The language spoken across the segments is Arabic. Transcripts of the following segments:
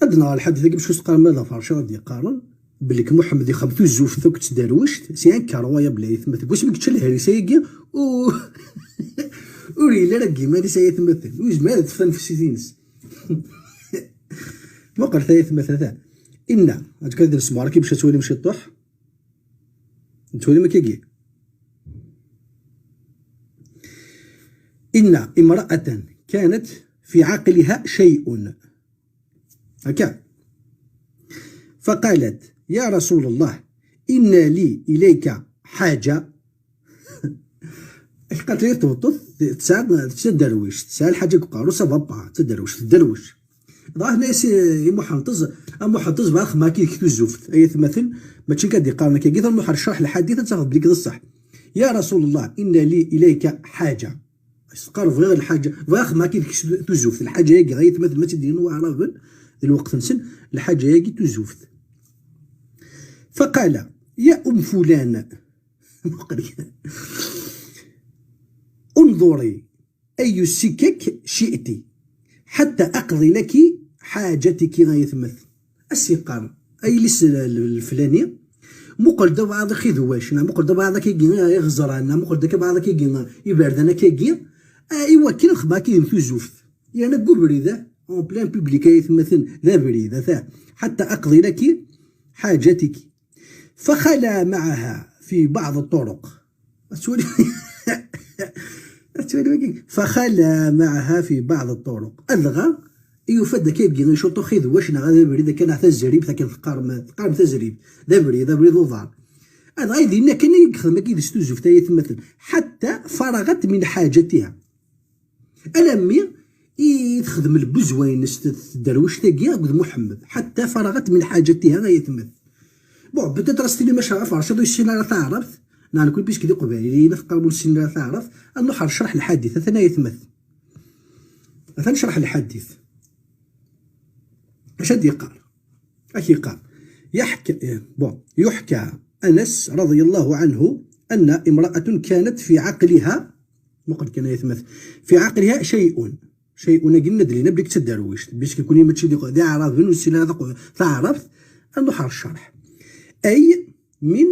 أدنى الحد ذاك باش يسقر ماذا فرشا غادي يقارن بليك محمد يخبطو الزوف ثوك تداروشت سي ان كاروايا بلاي ثمثل واش بك تشل هريسايكي و وريلا راكي مالي سايا تمثل ويش مال تفن في سيتينس ما قال ثايا تمثل ذا إن هاد كذا نسمع راكي باش تولي مشي طوح تولي ما كيجي إن امرأة كانت في عقلها شيء هكا فقالت يا رسول الله إن لي إليك حاجة قالت لي تسال تدرويش تسال حاجة قارو سبابا تدروش راه ناس محنطز باخ ما كيكتو الزفت أي مثل ما تشي كادي قارنا كي قيث المحر شرح الحديث تاخذ بليك الصح يا رسول الله إن لي إليك حاجة قال غير الحاجة واخ ما كيكتو الزفت الحاجة ياكي غاية مثل ما تدين وعرفن الوقت نسن الحاجة ياكي تزفت فقال يا فلان انظري أي السكك شئت حتى أقضي لك حاجتك غاية مثل السقار أي لس الفلاني مقل دا بعض خذواش مقل دا بعض كيجي يغزرانا مقل دا بعض كيجي يبردنا كيجي ايوا كي الخبا كيمثو زوفت يعني نقول بريده اون بلان بوبليك مثل ذا بريده ذا حتى أقضي لك حاجتك فخلا معها في بعض الطرق فخلا معها في بعض الطرق ألغى يفد كيبقي يشوطو خذ واش غادي بريد كان حتى الزريب كان قارم حتى الزريب ذا بريد وضع هذا غايدينا كان يخدم كي يستوزف تا يتمثل حتى فرغت من حاجتها ألمي يخدم البزوين الدرويش تاقيا قد محمد حتى فرغت من حاجتها غاية يتمثل بون بدات راستي ما شرف رشدو السنة تعرفت نحن كل بيش كذا قبالي نفقر السنة تعرف أنه حنشرح الحديث ثنا يتمثل نشرح الحديث اش هادي قال اش قال يحكى أنس رضي الله عنه أن امرأة كانت في عقلها مقد كان يتمثل في عقلها شيء قلنا دلينا بليك تدرويش باش كيكون ما تشي دي عرف بنو السنة تعرفت أنه حر الشرح أي من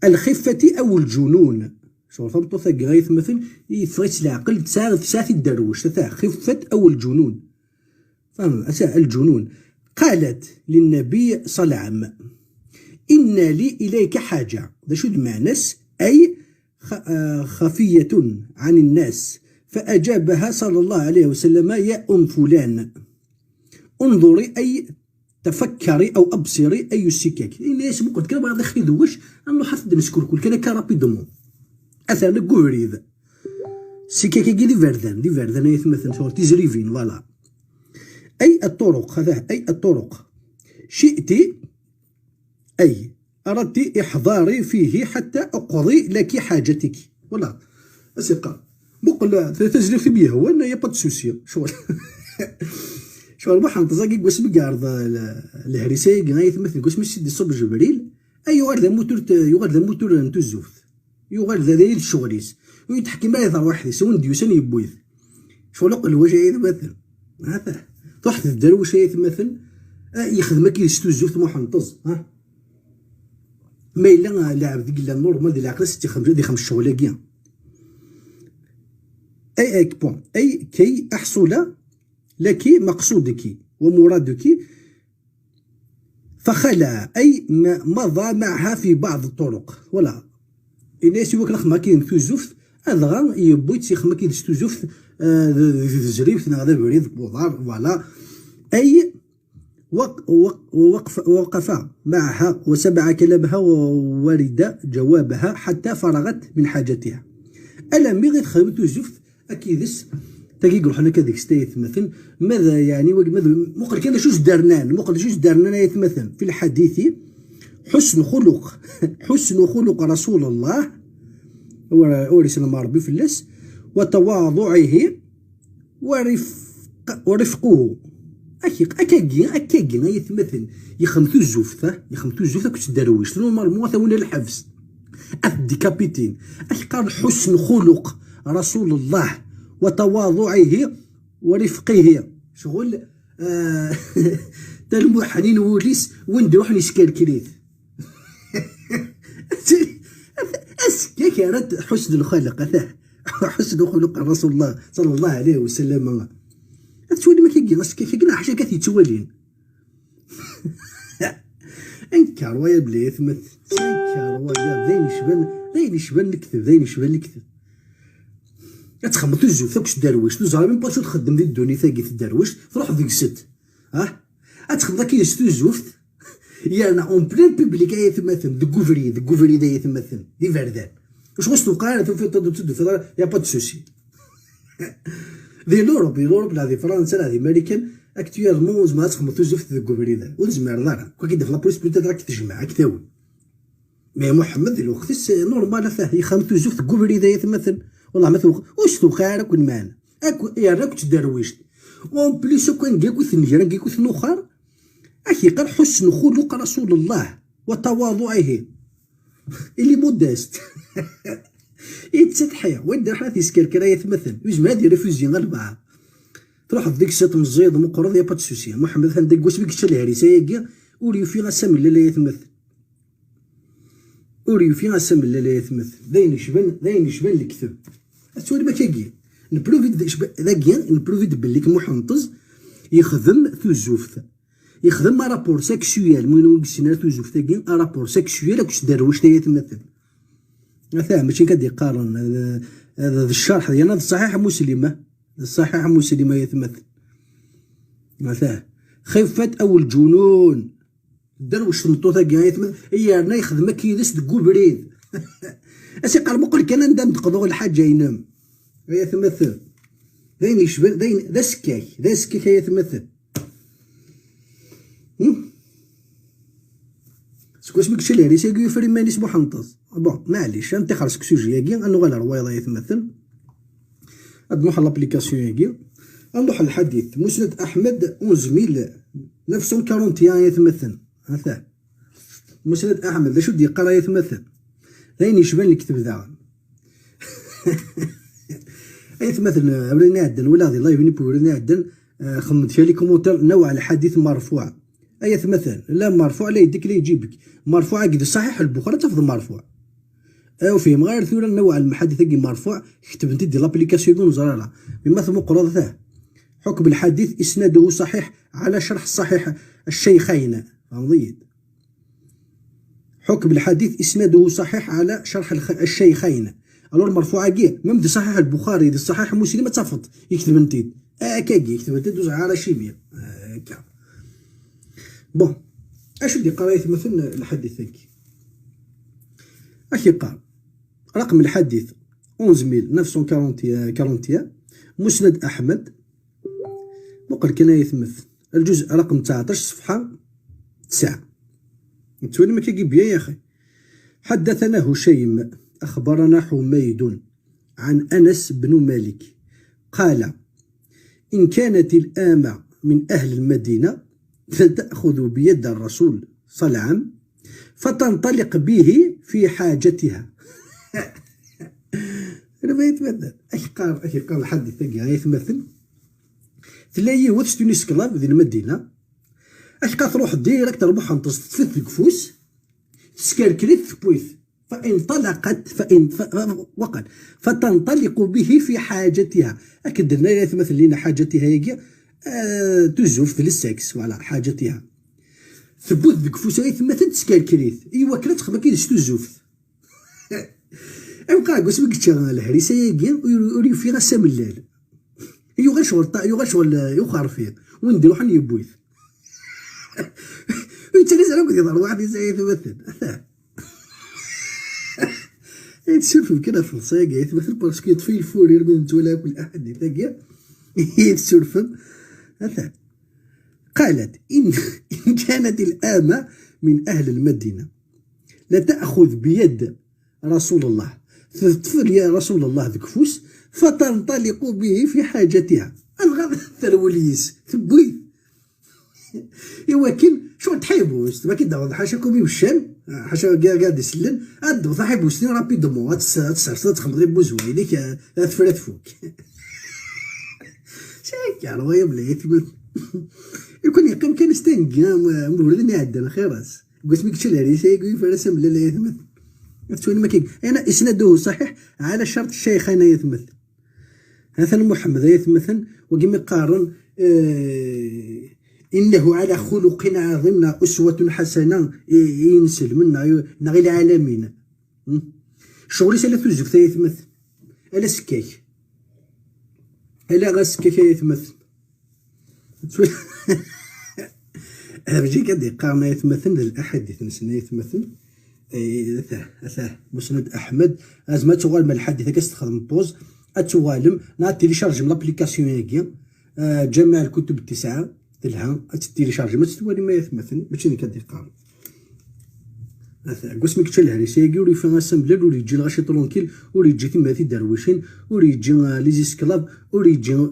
الخفة أو الجنون شو فهمتو ثاك غاية مثل يفريت العقل تساعد الدروش تاع خفة أو الجنون فهم الجنون قالت للنبي صلى الله عليه وسلم إن لي إليك حاجة ذا شو المعنس أي خفية عن الناس فأجابها صلى الله عليه وسلم يا فلان انظري أي تفكري او ابصري اي السكاك الناس ممكن كان بعض خذوش انه حفظ نسكر كان كرابيدومون اثر كوريد سكاك دي فردان يتمثل صور تزريفين فوالا اي الطرق هذا اي الطرق شئت اي اردت احضاري فيه حتى اقضي لك حاجتك ولا اسقا بقول تزريف بيه هو يا با سوسي شو البحر نتزاقي قوس بقارض الهريسي غاية مثل قوس مش دي صب جبريل أي يغاد الموتور نتو الزوف يغاد ذا الشغليس ويتحكي ما يظهر واحد يسون ديوسان يبويث شو لق الوجه يتمثل هذا تحت الدروش يتمثل يخدم كي يستو الزوف ما حنطز ها ما إلا لاعب ديك النورمال ديال العقل ستي خمس شغلاكيا أي بون أي كي أحصل لك مقصودك ومرادك فخلا أي مضى معها في بعض الطرق ولا الناس يوك لخما كاين في الزفت أدغا يبويت يخما كاين في الزفت زريف هذا بريد بوضار ولا أي وقف معها وسمع كلامها وورد جوابها حتى فرغت من حاجتها ألم يغير خيبت الزفت أكيدس تاكي يقولوا حنا كذيك يتمثل ماذا يعني ماذا مقل كان شوش دارنان يتمثل في الحديث حسن خلق رسول الله ورسول ربي في اللس وتواضعه ورفقه أكاكي يتمثل يخمتو الزوفة كنت دارويش شنو الموثى ولا الحبس الديكابيتين قال حسن خلق رسول الله وتواضعه ورفقه شغل تلمو حنين وليس وين نروح نسكر كريت. ياك رد حسن الخلق هذا، حسن خلق رسول الله صلى الله عليه وسلم. تولي ما كيقيناش كيقينا حاجه كتوالين. انكر ويا بلي ثمت انكر ويا ذين يشبان الكذب. تخمط الزوف تاكش دارويش تزرا ميم با شو تخدم ديال الدنيا ثاقي الدارويش تروح ديك الست تخمط كي الزوف يانا اون بلان بيبليك اي تمثل دكوفري داي تمثل دي فردان واش غوش توقع في يا با دو سوسي. ذي لوروب لا ذي فرنسا لا ذي امريكان اكتويالمون زعما تخمط الزوف دكوفري دا ولزمير دارا كون كيدير في لابوليس بلوتات راك تجمع كتاوي. مي محمد الوقت نورمال فاه يخمط الزوف دكوفري دا تمثل والله ما توقع واش توقع راك معنا يا راك تدرويشت اون بليس كان كاكو ثنجرا كاكو ثنوخر اخي قال حسن خلق رسول الله وتواضعه اللي مودست يتسدحيا وين دار حنا تيسكركرايه تمثل يجمع هادي ريفوزي غلبها تروح ديك السات مزيد مقرض يا با تسوسي. محمد هندك واش بك تشري هريسه يا وريو في غسام لا يتمثل وريو في غسام لا يتمثل داين يشبان الكتب تولي ما كاكي نبروفيد ذاكيا نبروفيد بليك محنطز يخدم في الزوفت يخدم رابور سيكسيوال وين كسينا في الزوفت ثاكيا رابور سيكسيوال واش دار واش يتمثل مثلا ماشي كدي قارن هذا الشرح ديالنا الصحيح مسلمه يتمثل مثلا خفت او الجنون دروش تمطوطه كاع يتمثل هي انا يخدم كيدس دكو بريد اسي قال بقول كان ندم تقضوا الحاجه ينام يتمثل داين يشبه داين ذا سكاك يتمثل سكواش بك شلي ريسي كيو فري مانيس محنطز بون معليش انت خرجك سوجي ياكي انو غالا روايضه يتمثل نروح لابليكاسيون ياكي نروح للحديث مسند احمد 11941 يتمثل هذا مسند احمد شو دي قرا يتمثل داين يشبان الكتب ذا يتمثل وريني عدن ولا هذه لايف نيبو وريني عدن خممت فيها لي كومونتير نوع الحديث مرفوع اي مثلا لا مرفوع لا يديك لا يجيبك مرفوع قد صحيح البخاري تفضل مرفوع او فيه غير ثورة نوع المحادث كي مرفوع كتب انت دي لابليكاسيون زرارة بمثل مقرض ذا حكم الحديث اسناده صحيح على شرح الصحيح الشيخين فهمضيد حكم الحديث اسناده صحيح على شرح الشيخين الور مرفوعه كي ميم دي صحيح البخاري دي صحيح مسلم تفض يكتب انت كاكي يكتب انت دوز على شيبيا كا بون اش دي قرايه مثلا الحديث هكي اش قال رقم الحديث 11941 مسند احمد وقال كان يتمثل الجزء رقم 19 صفحه 9 تولي ما كيجيب يا اخي. حدثنا هشيم اخبرنا حميد عن انس بن مالك قال ان كانت الامه من اهل المدينه فتأخذ بيد الرسول صلى الله عليه وسلم فتنطلق به في حاجتها. أنا ما يتمثل أش قال حد يتمثل تلاقيه وث سكلاف ذي المدينة أش قال تروح ديريكت ربح تستفت الكفوس تسكركليت بويث وقال فتنطلق به في حاجتها أكد لنا يتمثل لنا حاجتها يجي تزوف للسكس وعلى حاجتها ثبوت ديك فوسا يتمثل تسكركليت ايوا كلا تخبى كيدش تزوف يبقى قوس بك تشغل الهريسه يجي ويوري فيها ساملال غير شغل يخار فيه وين نديرو حنا يبويث انت لازم نقول يضرب واحد يتمثل يتسولف كده في الصاقه يتمثل باسكو يطفي الفور يرمي نتولا كل احد يتاقيا يتسولف هذا. قالت إن كانت الآمة من أهل المدينة لتأخذ بيد رسول الله تطفل يا رسول الله ذيك فوس فتنطلق به في حاجتها الغد الثروليس ثبوي يوكل شو تحيبو ما كيدا حاشاكم يوشان حاشا قاعد يسلن ادو صاحبو سنين رابيدومون تسرسل تخمض بوزوي ديك تفرات فوق شاك على ويا بلا يكون يقيم كان ستانكا مولدني عندنا خيراس قلت ميك تشلاري سيقول فرسم لا يتمثل فتوني ما كاين انا اسناده صحيح على شرط الشيخين يتمثل مثلا محمد يتمثل وكما قارن انه على خلق عظيم اسوة حسنة ينسل منا غير العالمين شغلي سالا توزك يتمثل على سكاك على غا سكاك يتمثل بجي كدي قارن يتمثل الاحاديث نسنا يتمثل ثاه مسند احمد لازم تغال من الحديث كتستخدم بوز اتوالم تيليشارج من لابليكاسيون هاكيا جميع الكتب التسعه تلها تيليشارج ما تستوالي ما يتمثل ماشي كدي قارن قسمي كتشل هاري سيكي ولي فين اسامبلر ولي يجي غاشي طرونكيل ولي يجي تما في درويشين ولي يجي لي زيسكلاب ولي يجي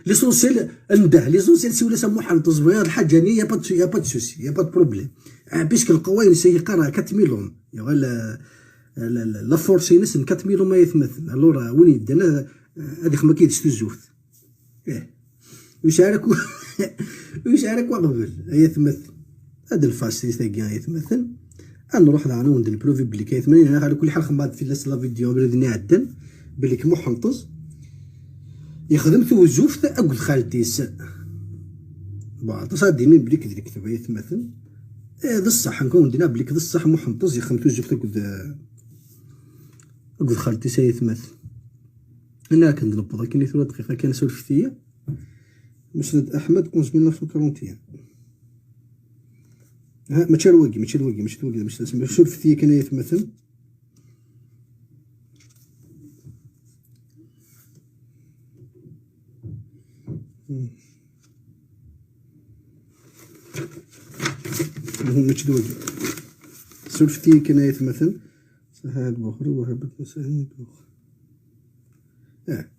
ليسونسيال نده ليسونسيال سي ولا سمو حال تصبير الحاجه ني يا با سوسي يا با بروبليم بيسك القواين سيقرا 4 مليون يا ولا لا فورسينس 4 مليون ما يتمثل الورا وين يدنا هذيك ما كيدش الزوث ويشارك وقبل يتمثل هذا الفاسي تاعي يتمثل نروح دعنا وندير البروفي بلي كيتمنى انا على كل حال خماد في لا فيديو بلدني عدن بلي محنطز يخدم في وزوف اقول خالتيس بعض صاديني بلي كذا كتب يتمثل هذا الصح نكون دينا بلي كذا الصح محنطز يخدم في وزوف اقول خالتيس يتمثل انا كنضرب كاين 3 دقيقه كان سولف فيا مسند احمد 1941 ما تشروقي مش تسمى شوف فيا كان يتمثل ما تشروقي شوف فيا كان يتمثل هذا البخاري وهبط مساهل البخاري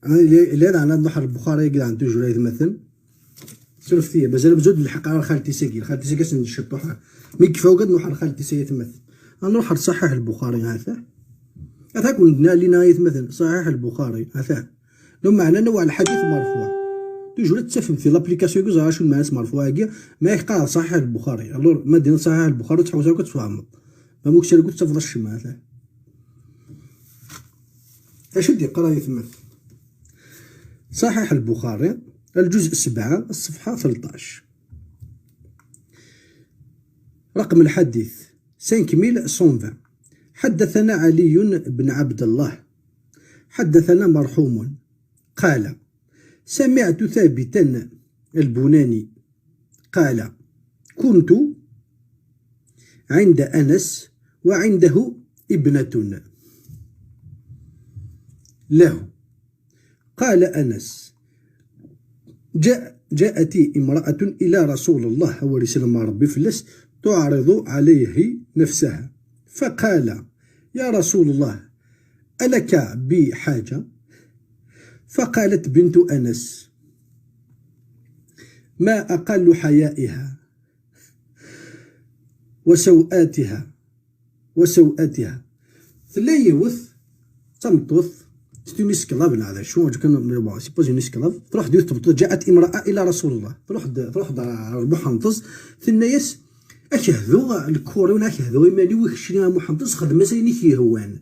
انا اللي هذا عند بحر البخاري كاع عنده جوله يتمثل سولف فيا مازال بزود الحق على خالتي ساكي خالتي ساكي سن الشطوحه مي كيفاو قد نروح لخالتي ساكي يتمثل نروح لصحيح البخاري هذا كنا لينا يتمثل صحيح البخاري هذا لو معنى نوع الحديث مرفوع توجور تفهم في لابليكاسيون كوزا شو المعنى مرفوع كاع ما يقال صحيح البخاري الور ما دير صحيح البخاري تحوسها كتفهم ما ممكنش تقول تفضل الشمال هذا اش دي قرا يتمثل صحيح البخاري الجزء 7 الصفحة 13 رقم الحديث 5120 حدثنا علي بن عبد الله حدثنا مرحوم قال سمعت ثابتا البناني قال كنت عند أنس وعنده ابنة له قال أنس جاءت امرأة إلى رسول الله هو رسول ما ربي فلس تعرض عليه نفسها فقال يا رسول الله ألك بحاجة فقالت بنت أنس ما أقل حيائها وسوءاتها ثلاثة يوث تمطوث ستو نسكلاف هذا شو كان سيبوزي نسكلاف تروح دير تبطل جاءت امرأة إلى رسول الله تروح محنطز ثنايس أكهذو الكوريون أكهذو إمالي ويخشينا محنطز خدم مسايني فيه هوان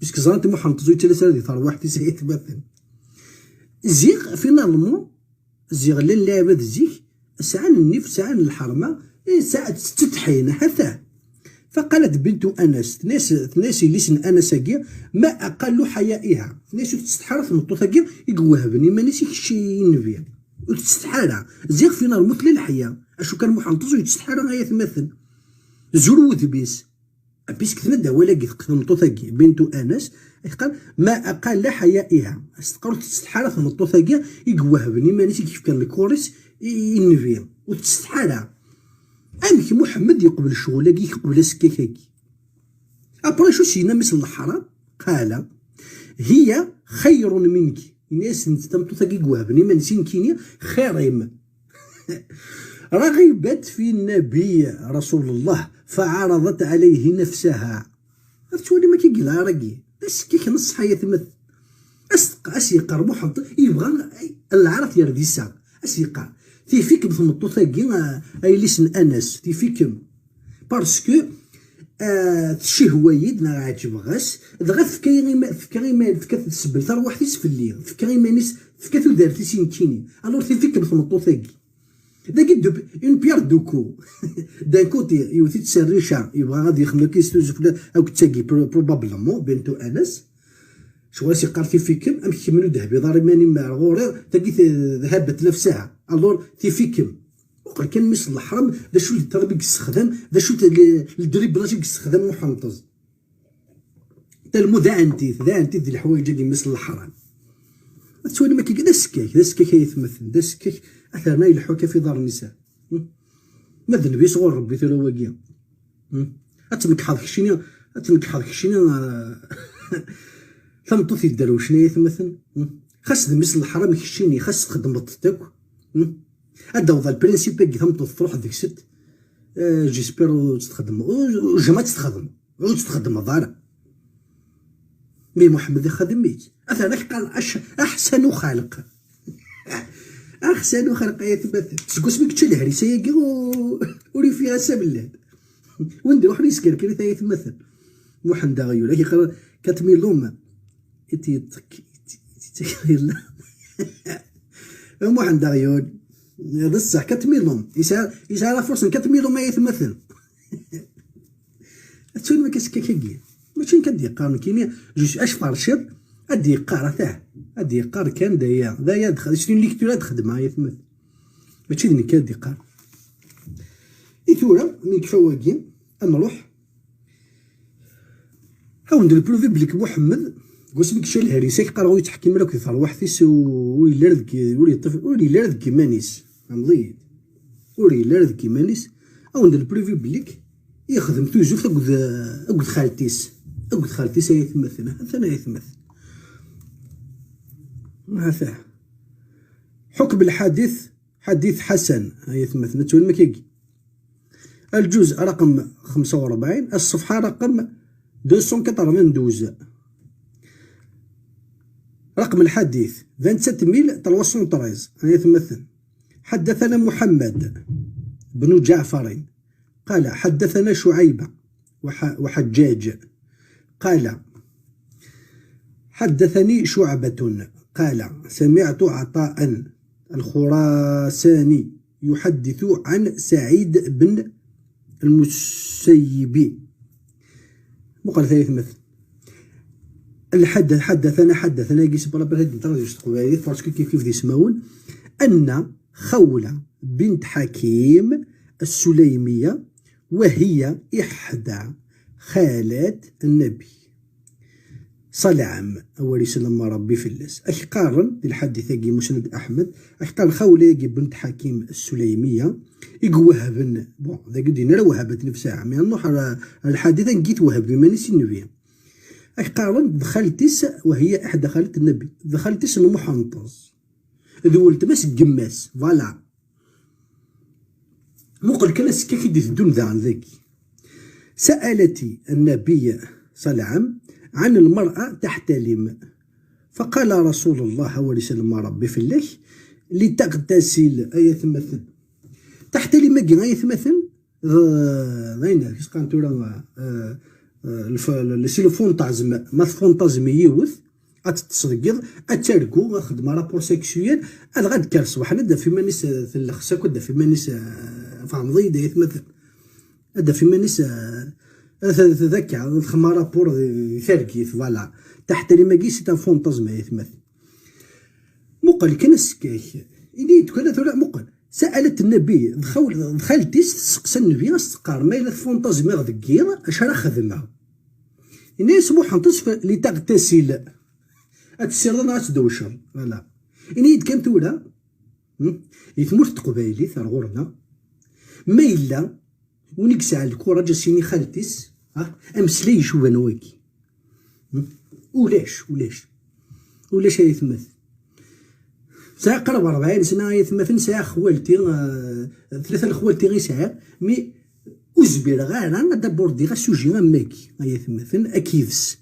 باسكو زرانت محنطز ويتلس هذه ثار واحد يتبثل زيغ في نظمو زيغ للعباد زيغ ساعة النف ساعة الحرمة ساعة تتحين حتى فقالت بنت أنس ثناس اللي سن أنس كيا ما أقل حيائها ثناس تستحرى في النطوطة كيا يقوها بني ما نسيك شي نبيا وتستحرى زيغ في نار مثل الحياة أشو كان محنطز ويتستحرى غاية تمثل زرو ذبيس بيسك تندا ولا قيت النطوطة كيا بنت أنس قال ما أقل حيائها استقرت تستحرى في النطوطة كيا يقوها بني ما نسيك كيف كان الكوريس ينبيا وتستحرى أمك محمد يقبل الشغل كي يقبل السكاك هاكي أبرا شو سينا مثل الحرام قال هي خير منك الناس نتمتو ثقي قوابني ما نسين كينيا خيرهم رغبت في النبي رسول الله فعرضت عليه نفسها تولي ما كيقلها راكي السكاك نص حياة مثل أسيقر محمد يبغى العرف يردي الساق أسيقر تيفيكم ثمطو ثاقي اي لسن انس تيفيكم باسكو تشي هوايد ما عاجب غاس دغا فكا تسبل ثار واحد يسفلي فكا يمانيس فكا تودارتي سينكيني الوغ تيفيكم ثمطو ثاقي داك اون بيار دوكو دان كوتي يوثي تسريشا يبغى غادي يخمم كيستوزف او كتاكي بروبابلمون بنتو انس شو راسي قارتي فيكم ام كيمنو ذهبي ضاري ماني معغوري تلقي ذهبت نفسها الور تيفيكم وقال كان مثل الحرم دا شو التربي يستخدم دا شو الدري بلاصه يستخدم محنطز تا المذا انتي ديال الحوايج اللي مثل الحرم تسولي ما كي دا السكاك يتمثل دا السكاك اثرنا يلحوك في دار النساء ماذا نبي صغور ربي ترى واقيا اتمك حظك شنو ثمطوثي دارو شنو يتمثل خاص مثل الحرام يخشيني خاص تخدم بطتك هذا هو البرينسيپ كي ثمطوث تروح ديك الست جيسبيرو تخدم وجما تخدم دار مي محمد يخدميت اثنا قال احسن خلق احسن خلق يتمثل تسكو سميك تشي الهريسه ياكي وري فيها سبلاد وندير واحد يسكر كي يتمثل محمد غيور كي قال كتميل لهم يلا محمد غيور بصح كتميلهم يسال فرصه كتميلهم ما يتمثل تسول ما كاين ماشي كدي قارن كيميا جوج اش فارشب ادي قاره تاع ادي قار كان دايا دخل شنو اللي كتو تخدم معايا يتمثل ماشي دني كادي قار ايتورا من كفواكين نروح هاو ندير بروفي بليك محمد قسمك شي الهريسه كيقراو يتحكم مراك يثار واحد فيس ويلا ردك ويلا ردك مانيس مضيد ويلا ردك مانيس او ندير بروفي بليك يخدم توجور اقعد خالتيس يتمثل انا يتمثل هذا حكم الحديث حديث حسن يتمثل تقول ما كيجي الجزء رقم 45 الصفحه رقم 292 رقم الحديث 27313 يتمثل حدثنا محمد بن جعفر قال حدثنا شعيبة وحجاج قال حدثني شعبة قال سمعت عطاء الخراساني يحدث عن سعيد بن المسيب مقال ثالث مثل حدثنا كيس برا هاد الدرجة تقول باسكو كيف يسمعون أن خولة بنت حكيم السليمية وهي إحدى خالات النبي صلى عام أول سلم ربي في اللس أشقارن الحديث كي مسند أحمد أشقار خولة بنت حكيم السليمية يقوهبن بون ذاك دينا وهبت نفسها عمي نروح الحادثة نجيت وهب بما نسي النبي أشقارن دخلتيس وهي إحدى خالات النبي دخلتيس المحنطز ذولت بس قماس فوالا مقل كلاس كيف يدون ذا عن ذاك سألتي النبي صلى الله عليه وسلم عن المرأة تحتلم فقال رسول الله صلى الله عليه وسلم ربي في الله لتغتسل أي تمثل تحتلم كي أي تمثل غينا كيش قانتو راه لو فونتازم ما فونتازم يوث اتتصدقض اتاركو خدمه رابور سيكسيوال انا غاد كارس وحنا في مانيس في الخساك ودا في مانيس فهم ضيد يتمثل هذا في مانيس ذاك خدمه رابور ثالكي فوالا تحت لي ماكي سي فونتازم يتمثل مقل كان السكاك إلي تكون ثلا مقل سألت النبي دخلتي تسقسى النبي استقار ما إلا فونتازم ذكير اش راه خدمها إني يسمو حنتصف لتغتسل السر ما تدوشر فوالا إني كان تولا يتموت قبايلي ثار غورنا ما إلا ونيك ساعة الكورة جاسيني خالتيس أمسلي شوف أنا واكي ولاش يتمثل ساعة قرب 40 سنة يتمثل ساعة خوالتي 3 خوالتي غي ساعة مي وزبير غير أنا دابور دي غا سوجي غا ماكي يتمثل أكيفس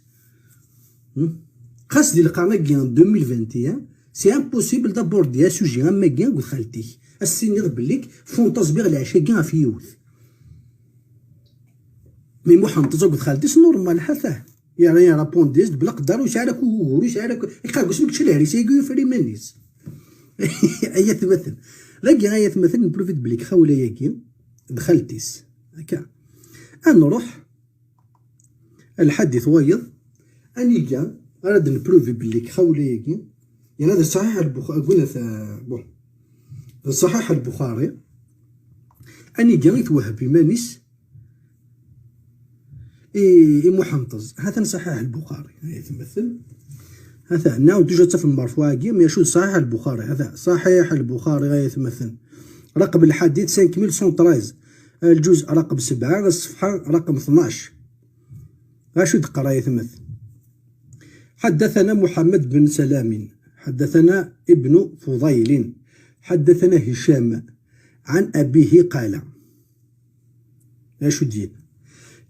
خاص ديال القرن كي 2021 سي امبوسيبل دابور دي سوجي غا ماكي قلت خالتي السينيغ بليك فونطاز بيغ العشاء كاع في يوث مي محمد تزوج خالتيس نورمال حتى يعني رابونديز بلا قدر واش عليك واش عليك يقاك اسمك تشلاري سيكو فري مانيس ايا مثل لاقي غاية مثلا نبروفيت بليك خاوله ياكي دخلتيس هكا نروح الحديث وايض اني كاع راد نبروفي بليك خاوله ياكي يعني هذا صحيح البخاري قلنا بون صحيح البخاري اني كاع يتوهب بمانيس محنطز هذا صحيح البخاري يتمثل هذا نعود توجد في المرفوع كيما يشوف صحيح البخاري هذا صحيح البخاري يتمثل رقم الحديث 5113 الجزء رقم 7 الصفحة رقم 12 غاشو تقرا يتمثل حدثنا محمد بن سلام حدثنا ابن فضيل حدثنا هشام عن أبيه قال غاشو دين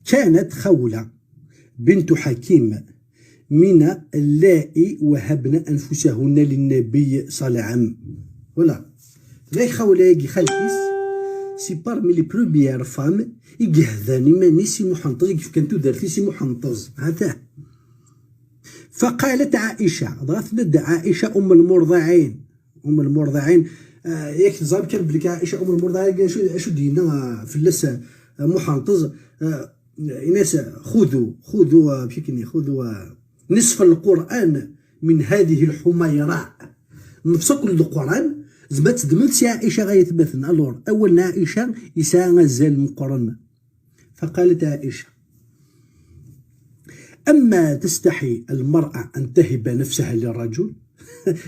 كانت خولة بنت حكيم من اللائي وهبن أنفسهن للنبي صلى الله عليه وسلم ولا لا خولة يجي خالتيس سي بارمي لي بروميير فام يجهذاني ماني سي محنطز كيف كانتو دارتي سي محنطز هذا فقالت عائشة ضغط ند عائشة أم المرضعين ياك تزعب كان بليك عائشة أم المرضعين اشو دينا في اللسة محنطز الناس خذوا بشكل خذوا نصف القرآن من هذه الحميراء نفسك القرآن زبات دمت عائشة غاية مثلا الور أول عائشة يسا غزال مقرن فقالت عائشة أما تستحي المرأة أن تهب نفسها للرجل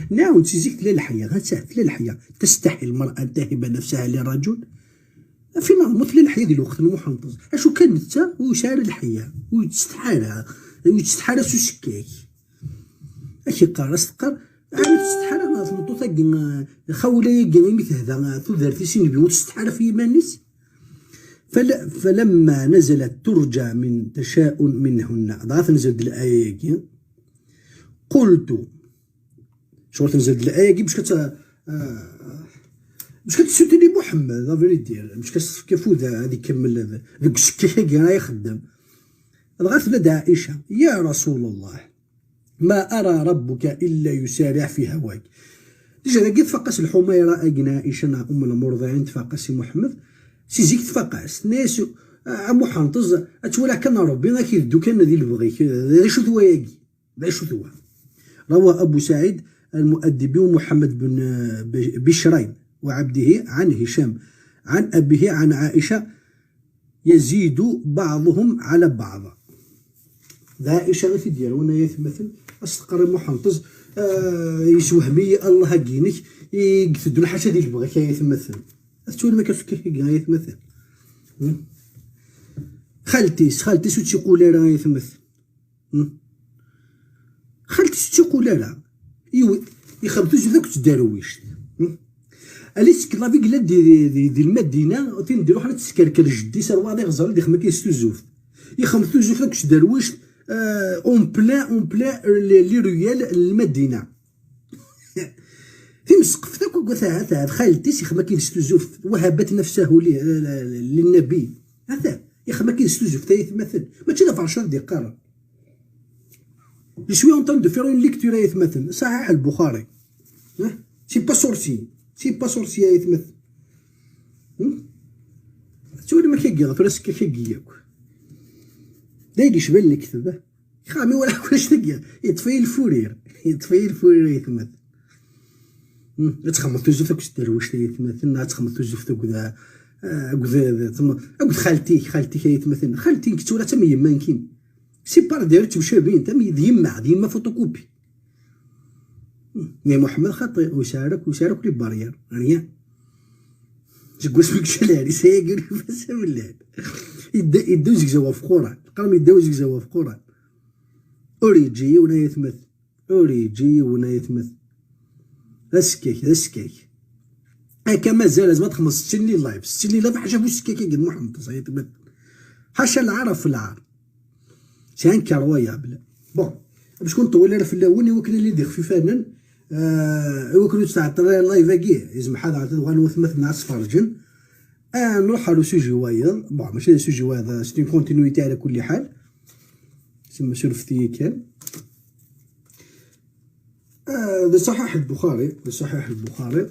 نعم تزيك للحياة غتساعد للحياة تستحي المرأة أن تهب نفسها للرجل في مثل الحياة ديال الوقت المحنطز اشو كان نتا وشار الحياة ويتستحالى سو سكاك اشي قارس تقر عاد تستحالى تمطو خاوله يقال مثل هذا تدارتي سين بيوت تستحالى في مانيس فلما نزلت ترجى من تشاء منهن ضعف نزلت الآية قلت شغل تنزل الآية باش باش كتسوتيني محمد لا فيريتي باش كيفوت هذيك كمل ذاك الشكاكه كاع يخدم ضغط لدى عائشه يا رسول الله ما ارى ربك الا يسارع في هواك ديجا لقيت تفقس الحميره اجنا عائشه ام المرضعين تفقس محمد سي زيك تفقس ناس محنطز اتولى كان ربي غا كيدو كان ذي البغي شو ثوا ياكي شو ثوا روى ابو سعيد المؤدبي ومحمد بن بشرين وعبده عن هشام عن أبيه عن عائشة يزيد بعضهم على بعض عائشة غير ديالونا يتمثل أستقر محنطز يسوهمي الله هكينك يقتدو الحاجة ديال بغاك يتمثل أتولي ما كاش يتمثل خالتيس وتيقول راه يتمثل خالتيس تيقول راه يخبطو ذاك تدارويش اليس كلافي قلا دي المدينه تنديرو حنا تسكركر جدي سروادي غزال دي خما كيستو زوف يخمتو زوف داك درويش اون بلان لي رويال المدينه في مسقف داك وقتها خالتي سي خما كيستو زوف وهبت نفسه للنبي هذا يا خما كيستو زوف تا يتمثل ماشي لا فرشات دي قرا جو سوي اون طون دو فير اون ليكتور يتمثل صحيح البخاري سي با سورسي يتمثل تولي ما كيقيض فراسك كيقياك دايري شبال نكتبه خامي ولا تلقى يطفي الفورير يتمثل تخمط توجف داك الدرويش يتمثل تخمط توجف داك خالتي يتمثل خالتي كتولى تا يما يمكن سي بار دايرت مشابين تا ديما فوتوكوبي مي محمد خطير ويشارك لي بارير ريان تقول سميك شلالي سايقر بس ولا يدو زكزوا في قران القرم يدو زكزوا في قران اوريجي ونا يتمثل اسكاك هكا مازال لازم تخمس 60 لي لايف 60 لي لايف حاجه بوش سكاكي قد محمد يتمثل حاشا العرب في العار سي انكرويابل بون باش كون طويل في الاول وكنا اللي دير في فنان وكنت تعطل اللايف كاع يزم حدا غنوث مثل ناس فرجن. نروح على سوجي وايض، بون ماشي سوجي وايض، سيتي كونتينيتي على كل حال، تسمى سلفتي كان. بصحيح البخاري، بصحيح البخاري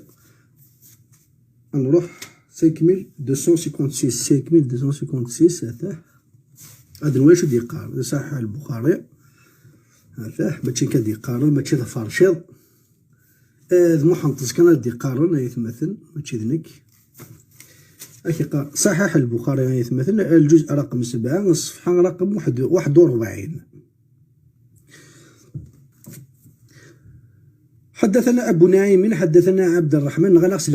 نروح 5256 5256 هذا واش يقارن صحيح البخاري هذا ماشي كان يقارن ماشي فرشيض محنطز كان يقارن يتمثل ماشي ذنك صحيح البخاري يتمثل الجزء رقم 7 الصفحة رقم 41. حدثنا أبو نعيم حدثنا عبد الرحمن غنغس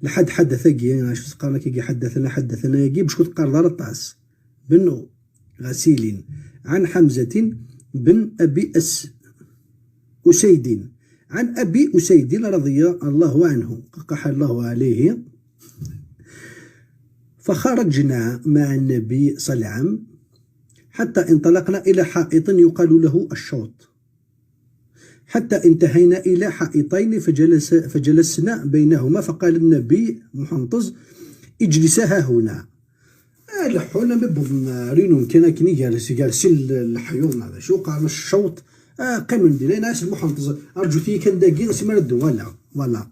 حدث كي شفت قارنا كي حدثنا كي باش كنت قار دار الطاس بن غسيل عن حمزة بن أبي أسيد عن أبي أسيد رضي الله عنه قح الله عليه. فخرجنا مع النبي صلى الله عليه وسلم حتى انطلقنا إلى حائط يقال له الشوط، حتى انتهينا إلى حائطين فجلسنا بينهما، فقال النبي محنطز اجلسها هنا. لحونا ببضن رينو كان كني جالسين الحيوم هذا شو قال الشوط قيم ندير ناس المحنطز أرجو فيه كان داقين سما ردو ولا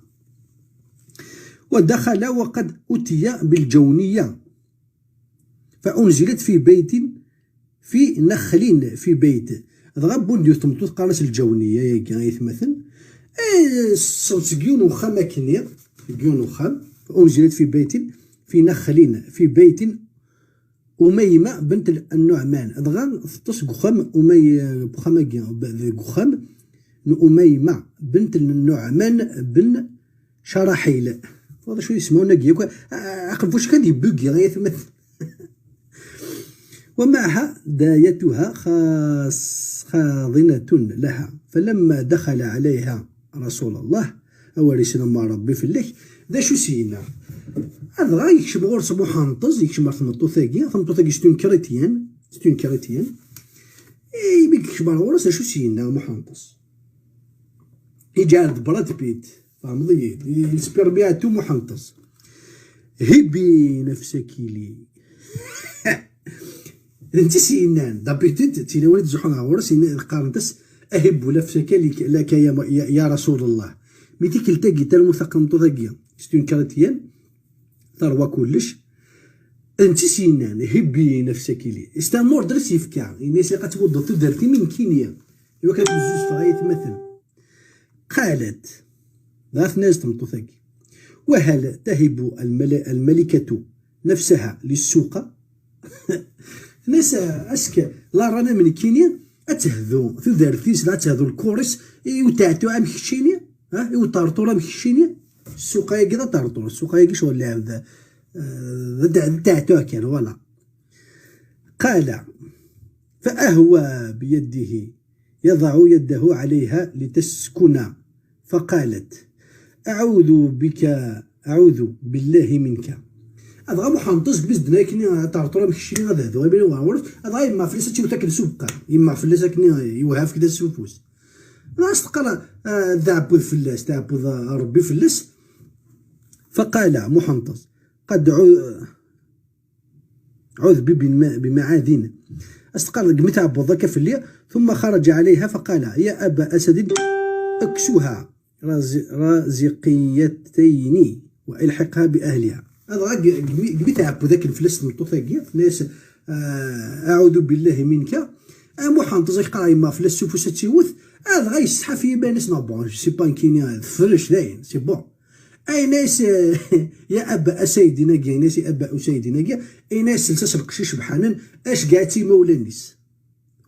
ودخل وقد أتي بالجونية فأنزلت في بيت في نخل في بيت ضربون ديو تمطوط قارس الجونية يا مثلا سكيون وخام كني كيون وخام أنزلت في بيت في نخل في بيت أميمة بنت النعمان أدغان تصق خام خام أميمة بنت النعمان بن شراحيل. هذا شو يسمونه نقي عقل فوش كان يبقي غاية مثل ومعها دايتها خاضنة لها. فلما دخل عليها رسول الله أورسنا ما ربي في الليل ذا شو سينا هذا غا يكشم غورس محنطز يكشم ثمطو ثاقي ستون كريتيان يبيك يكشم غورس شو سينا محنطز يجعل براد بيت فهمضي السبرمياتو محنطز هبي نفسك لي انت سينان دابيتيت تينا ولد زحون غورس القارنتس اهب نفسك لك يا رسول الله ميتي كلتاقي تا المثقمطو ثاقيا ستون كريتيان ثروة كلش انت سينان هبي نفسك لي استمر درس يفكا الناس اللي قتبوض تدرتي من كينيا ايوا كانت بزوج فغاية مثل قالت ذات ناس تمطوثاقي وهل تهب الملكة نفسها للسوق ناس اسك لا رانا من كينيا اتهذو تدرتيس لا تهذو الكورس يوتعتو عام كشينيا يوطارطورا مكشينيا السوق كذا طارطور السوق كيش ولا هذا تاعتو كان ولا. قال فأهوى بيده يضع يده عليها لتسكن فقالت أعوذ بالله منك. هذا محنطز بزدنا كني طارطورا مكشيني هذا هذا بين وورث هذا ما فلسه تي تاكل سوق يما فلسه كني يوهاف كذا السوفوس ناس تقرا ذابوذ فلاس ذابوذ ربي فلس. فقال محنطز قد عذ بمعادن استقر قمتها بوضك في الليل ثم خرج عليها فقال يا أبا أسد اكسوها رازقيتين والحقها بأهلها. هذا قمتها بوذاك الفلس نطوثاقيا ناس أعوذ بالله منك محنطز يقرا يما فلس سوفوس تيوث هذا غيسحى في بانس نابون سي با كينيا فرش داين سي بون اي ناس يا ابا اسيدي ناقي ناس يا ابا اسيدي ناقي اي ناس تسرق شي شبحانن اش قاعتي مولا الناس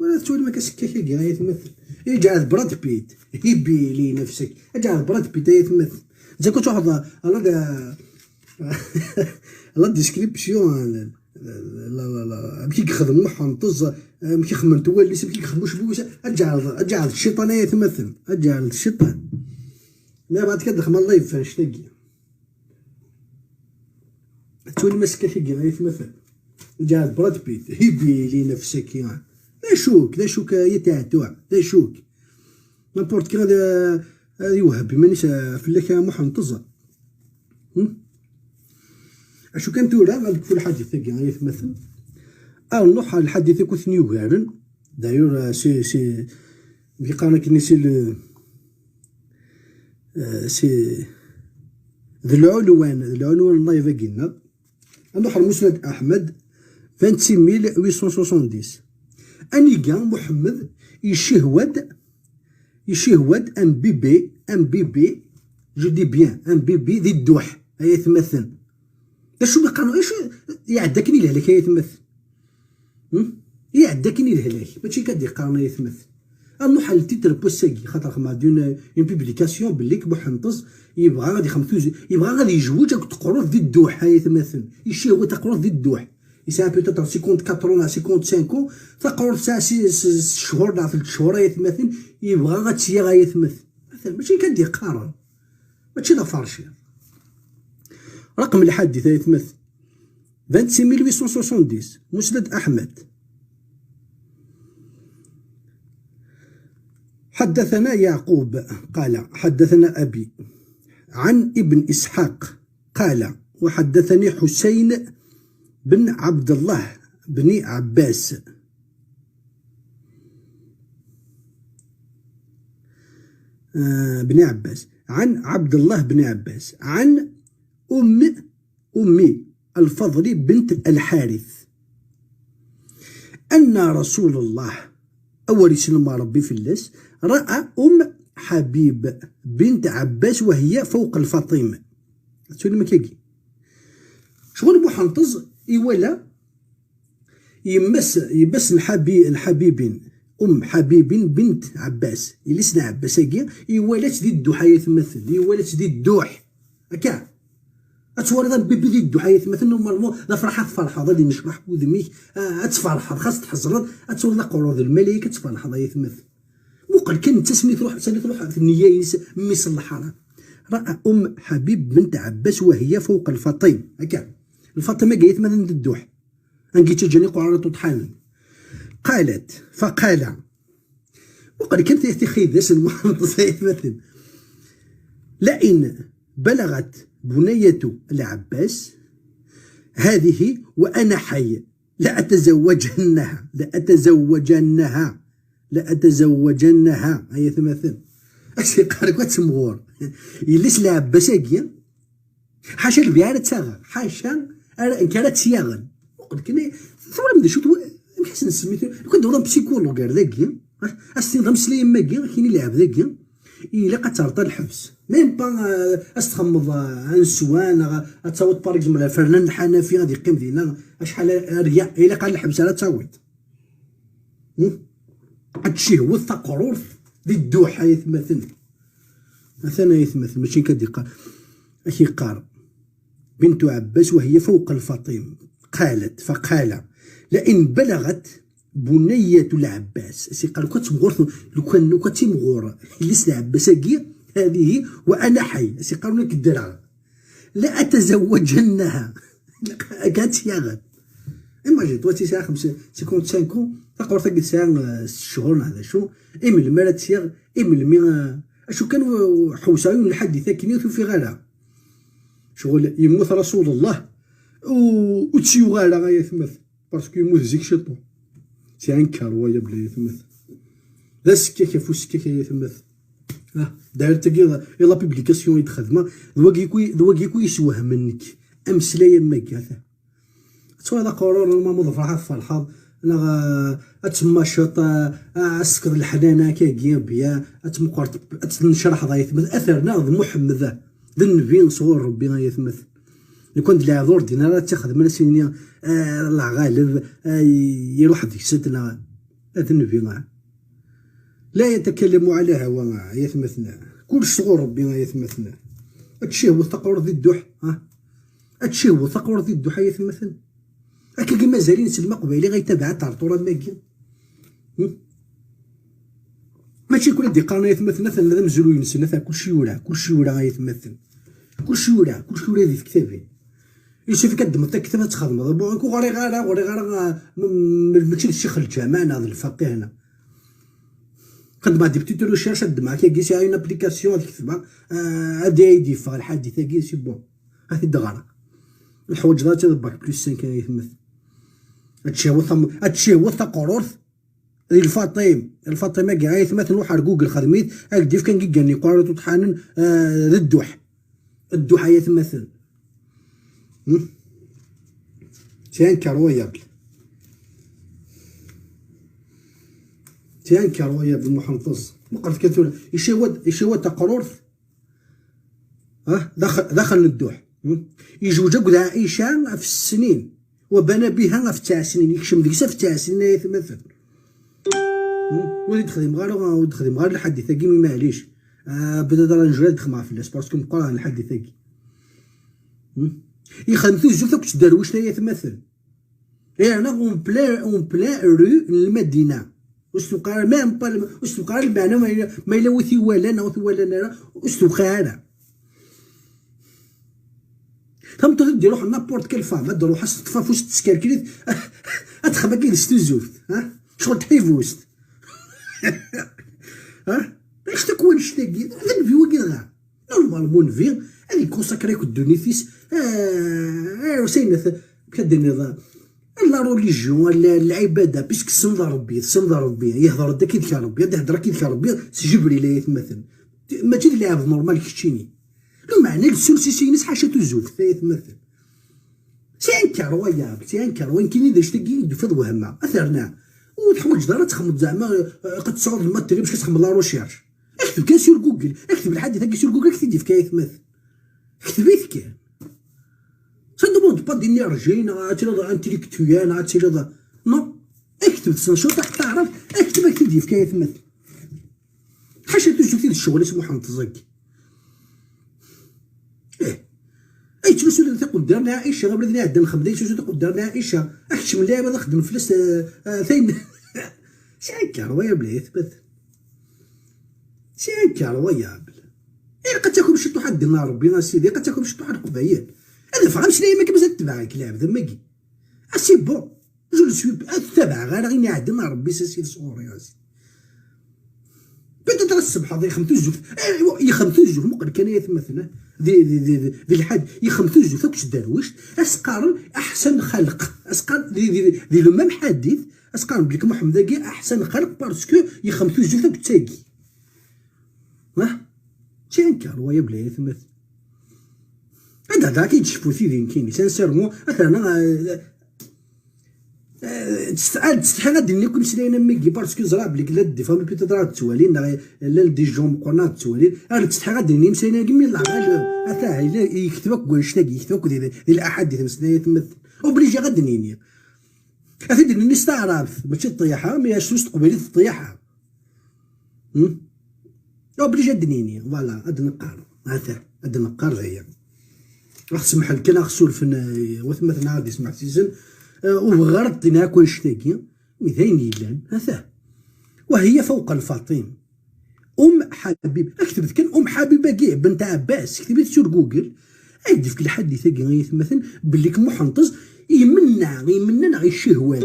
ولا تقول ما كسكاكا كاع يتمثل يجعل براد بيت هبي لي نفسك اجعل براد بيت يتمثل اذا كنت واحد لا ديسكريبسيون لا كي يخدم محنطز كي خمرت واللي كي يخدموش بوس اجعل الشيطان يتمثل اجعل الشيطان لا بعد كده خمال الله يفاش تلقي تولي مسكه كي يتمثل اجعل براد بيت هبي لي نفسك يعني لا شوك يتعتوع لا شوك نابورت كي يوهب مانيش فلاك محنطزة. اشو كان تورا غاديك في الحديث تاعي يتمثل نروح على الحديث كنت نيوغارن دايور سي بيقانا كني سي ذو العنوان الله يفقنا. نروح المسند احمد 26870 اني كان محمد يشهود ان بيبي جو دي بيان ان بيبي ذي الدوح هي يتمثل. شو بيقانو ايش يعداكني الهلاك يتمثل. يعداكني الهلاك ماشي كدي قارنا يتمثل. نروح على التيتر بوساكي خاطر خما اون بوبليكاسيون بليك بوحنطز يبغى غادي يبغى غادي يجوج تقرور ذي الدوح هاي يتمثل. يشهود تقرور ذي الدوح يسا بيتيتر 54 55 تقرور تاع 6 شهور تاع 3 شهور يتمثل. يبغى غاتسيا غايتمثل مثلا ماشي كدي قارن ماشي لا فارشي. رقم الحادث يتمثل 26870 مسند أحمد. حدثنا يعقوب قال حدثنا أبي عن ابن إسحاق قال وحدثني حسين بن عبد الله بن عباس عن عبد الله بن عباس عن أمي الفضل بنت الحارث أن رسول الله أول سلم ربي في اللس رأى حبيب بنت عباس وهي فوق الفاطمة. تقول ما كيجي شغل بوحنطز إولا يمس الحبيبين حبيب بنت عباس اللي سنا عباس هي يولات دي الدوح يتمثل. يولات دي الدوح هكا اتورد بيبي دي الدوح يتمثل. نورمالمون لا فرحة غادي نشرح وذميك اتفرحض خاص تحزرد اتولد قرود الملائكة تفرحض يتمثل. وقال كان تسمي تروح في النية مي صلحها. رأى حبيب بنت عباس وهي فوق الفاطمة هكا الفاطمة قالت مثلا الدوح انكي تجاني قرارة طحان فقال وقال كانت يتخيذ المحنطس يتمثل لئن بلغت بنية العباس هذه وأنا حي لأتزوجنها هي يتمثل. أشي قالك واتسمغور يليس العباس هكيا حاشا البيعة تساغر حاشا إن كانت سياغن وقال كني ثم بدي شو محسن سميتو كنت نظام بسيكولوج ذاكيا استنظام سليم ماكيا كاين يلعب ذاكيا إلا قترطا الحبس ميم با استخمض انسوان تصوت بارك زعما فرنان الحنفي غادي يقيم فينا شحال رياء إلا قال الحبس على تصوت هادشي هو التقرر دي الدوحة يتمثل ماشي كدي اكي قال بنت عباس وهي فوق الفاطمة فقال لئن بلغت بنية العباس سي قال كتمغور لو كان كتمغور ليس العباس كي هذه وانا حي سي قالوا لك الدرع لا اتزوجنها كانت ياغد اما جيت واتي ساعه 55 تقرا تلقى ساعه 6 شهور هذا شو من المرات سيغ من المي اشو كانوا حوسايون الحديثه كنيتو في غالا شغل يموت رسول الله وتسيو غالا غايتمثل باسكو يموت زيك شطو سي ان كاروايا بلا يتمثل لا سكاكه فو سكاكه يتمثل داير تاكي يلا بوبليكاسيون يتخدم دواكيكو يسوه منك امسلايا ماكي هذا تو هذا قرار ما مضفرها فرحه انا اتسمى شط اسكر الحنانه كاكيا بيا اتمقرت اتنشرح ضا يتمثل اثرنا محمد ذا النبي نصور ربي يتمثل لو كنت لا دور دينارات تاخذ من سنين الله غالب يروح ديك ستنا هذا النبي لا يتكلم على هوى يتمثلنا كل صغور ربي يتمثلنا هادشي هو ثقور ذي الدوح هادشي هو ثقور ذي الدوح يتمثل هكا كي مازالين سلمى قبيلي غيتابع تعرطورا ماكي ماشي كل دي قرنا يتمثل مثلا هذا مزلو ينسى مثلا كلشي ولا غيتمثل كلشي ولا ذي في كتابي يشوف كدم الكتاب تخدم بون كو غير ماشي الشيخ الجامع هذا الفقيه هنا قد ما دي بتيتو ريشيرش دما كيجي اون ابليكاسيون تكتبها هادي ايدي فا الحادثه كي سي بون هادي دغرا الحوايج ذات باك بلس 5 كيتمثل. هادشي هو الثقورث الفاطمه كاع يتمثل واحد جوجل خدميت اكديف كان كيغني قارط وطحانن الدوح يتمثل تيانكر ويابل المحنطز مقرف كثير يشود تقرورث دخل الدوح يجوج قد عائشة في السنين وبنى بها في 9 سنين يكشم ديك في 9 سنين يتمثل وليد خدم غير الحديث كي معليش بدا راه دخل في الناس باسكو مقران الحديث كي يخدم زوج ثوك درويش يتمثل انا اون بلا رو المدينه واش تبقى المعنى ما الا وثي ولا واش تبقى ثم تدير روح نابورت كيل فام دير روح تطفى فوسط تسكركريت ادخل كاين ستوزوفت شغل تحيفوست باش تكون شتاكي هذا الفيو كي نورمالمون في اللي كونساكري كدونيفيس وسينة كدير لا روليجيون العباده باسكو تسمد ربي يهضر دا كيذكر ربي يهضر كيذكر ربي جبريل يتمثل ماشي اللي عبد نورمال كيتشيني لو معنى السلسيسي ناس حاشا تزوف يتمثل سينكر وين كاين داش تاكي يدفض وهمه اثرنا وتحوج دار تخمض زعما قد تصاوب الماتري باش كتخمض لا روشيرش اكتب كاع سور جوجل اكتب الحديث هكا سور جوجل اكتب في كاع يتمثل اكتب كاع سا دوموند با دينيرجي عاد انتيليكتويال عاد نو اكتب شنو راح تعرف اكتب في كاع يتمثل حاشا تزوف الشغل اسمه محمد الزكي اي تلوسو تقول دارنا عائشه غير بلادنا عندنا نخدم تلوسو تقول دارنا عائشه احشم لها هذا خدم فلوس ثين شنكر ويا بلا يثبت شنكر ويا بلا قد تكون شي واحد دينا ربي سيدي قد تكون شي واحد قبايل انا فهم شنو ما كيبغيش تبعك لا بدا ماكي سي بون جو سوي تبع غير عندنا ربي سي صوري بدات الصبح هذا يخمتو الزوج يخمتو الزوج مقر كان يتمثل ذي الحد يخمتو الزوج فوكش درويش اسقار احسن خلق اسقار ذي لو ميم حديث اسقار بليك محمد كي احسن خلق باسكو يخمتو الزوج فوك تاكي تينكر ويا بلا يتمثل هذا كيتشفو سيدي كاين سانسيرمون مثلا تستحق غادي نكون سلاينا ميكي باسكو زرا بليك لا دي فامي بيتو راه توالين لا دي جون قرنا توالين راه تستحق غادي نمسينا كمي الله اتا يكتبك وشتاكي يكتبك ديال الاحاديث مسنا يتمثل اوبليجي غادي نيني افيد نستعرف ماشي الطيحه ما يشوش تقبلي الطيحه اوبليجي دنيني فوالا هاد نقار هاد نقار هي راح تسمح لك انا خسول وثمثنا غادي يسمع سيزن وغرض ناكل شتاكي وثين يلان هذا وهي فوق الفاطم حبيب كتبت كان حبيبه كاع بنت عباس كتبت سور جوجل عيد في الحديث كاع مثلا باللي محنطز يمنع الشهوان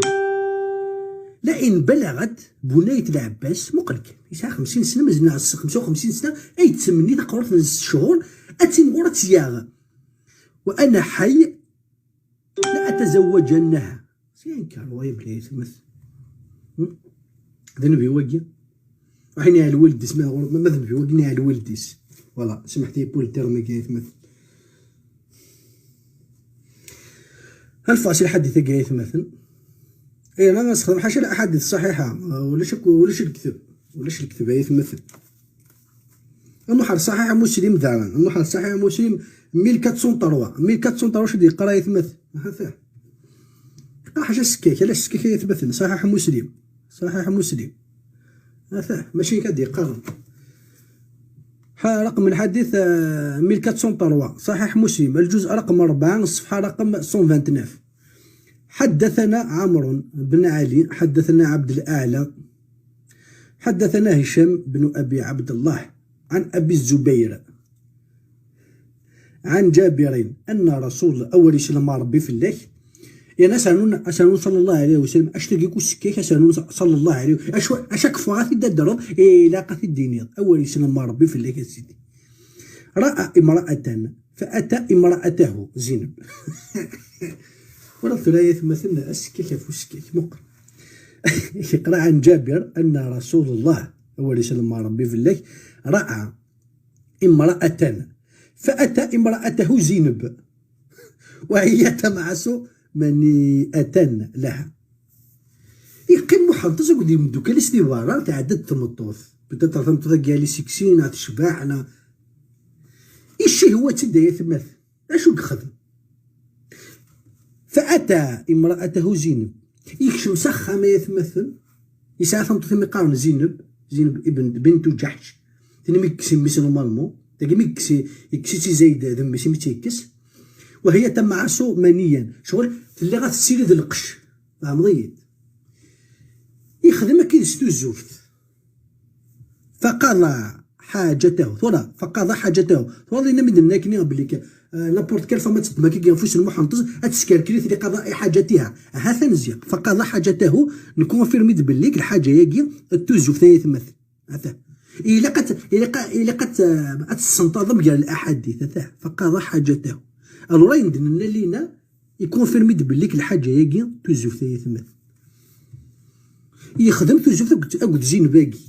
لئن بلغت بنية العباس مقلك يسعى 50 سنه مازلنا على 55 سنه اي تسمني تقرا 3 شهور اتم ورتياغ وانا حي لا أتزوجنها سينكر ويا بلا يتمثل هذا نبي وجه وحين على الولديس ما نبي وجهني على الولديس فوالا سمحتي بول تيرمي كي يتمثل الفاصل حديث كي يتمثل اي انا نستخدم حاشا الاحاديث الصحيحه ولاش الكذب يتمثل المحر صحيح مسلم دارا المحر صحيح مسلم 1403 واش يقرا يتمثل هذا حاجه سكيك علاش سكيك يتمثل صحيح مسلم هذا ماشي كيقرا رقم الحديث 1403 صحيح مسلم الجزء رقم 4 الصفحه رقم 129 حدثنا عمرو بن علي حدثنا عبد الأعلى حدثنا هشام بن أبي عبد الله عن أبي الزبير عن جابر أن رسول أول شيء لما ربي في الله يعني أسانون صلى الله عليه وسلم أشتاقيكو السكيك أسانون صلى الله عليه وسلم أشاك فغاثي دادرض علاقة الدينية أول سنة ما ربي في الليل سيدي رأى امرأة فأتى امرأته زينب ولا ثلاثة مثلنا السكيك فو السكيك مقر يقرأ عن جابر أن رسول الله أول سنة ما ربي في الليل رأى امرأة فأتى امرأته زينب وهي تمعس منيئة لها يقيم محنطز يقول لي مدوكا لي سدي برا تعدد تمطوث بدا تمطوث كاع لي سكسينا تشبعنا إيشي هو تدا ثمث اشو خدم فأتى امرأته زينب يكشم سخة ما يتمثل يسعى ثمطوث مقارن زينب ابن بنت جحش تاني ميكسي ميسي نورمالمون تاكي ميكسي يكسي زايد ذم ميسي ميتيكس وهي تمعسو منيا شغل اللي غتسيري ذا القش فهم ضيد يخدم كي يستو الزوجت فقضى حاجته ثورة فقضى حاجته ثورة لينا مدنا كني بليك لابورت كال فما تسمى كي ينفوس المحنطز اتسكركري في قضاء حاجتها هذا مزيان فقضى حاجته نكونفيرمي بليك الحاجه ياكي التوزوف ثاني تمثل هذا إلا قد أتسنتظم ديال الأحاديث تاع فقضى حاجته الورا يندن لينا يكونفيرمي بليك الحاجة ياكي توزوف ثاني تمثل يخدم توزوف أقد زين باقي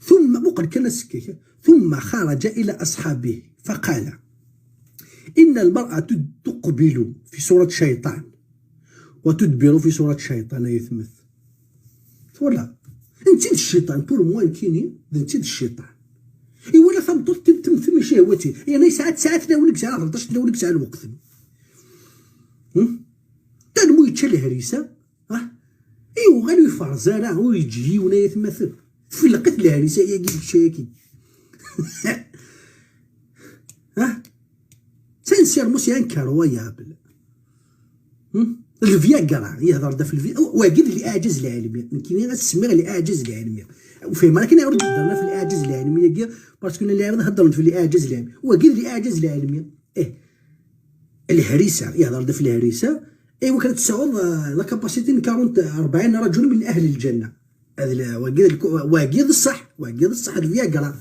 ثم مقر كان السكيكة ثم خرج إلى أصحابه فقال إن المرأة تقبل في صورة شيطان وتدبر في صورة شيطان يثمث ولا انت الشيطان بور موان كيني انت الشيطان اي ولا فهمتوا تمثل شهوتي يعني ساعات ناولك ساعه 13 ناولك ساعه الوقت تنمو يتشال الهريسه ايوا غالو يفرزانا ويجي ونا يتمثل في لقيت الهريسه يا كي شاكي سانسيرموس ينكروا يا بل الفياغرا يهضر دا في الفياغرا واجد الاعجاز العلمي كاين غتسمي الاعجاز العلمي وفيما كاين يعرض هضرنا في الاعجاز العلمي كاع باسكو اللي عرض هضرنا في الاعجاز العلمي واجد الاعجاز العلمي الهريسه يهضر دا في الهريسه ايوا كانت تساوي لا كاباسيتي 40 رجل من اهل الجنه هذا واجد الصح الفياغرا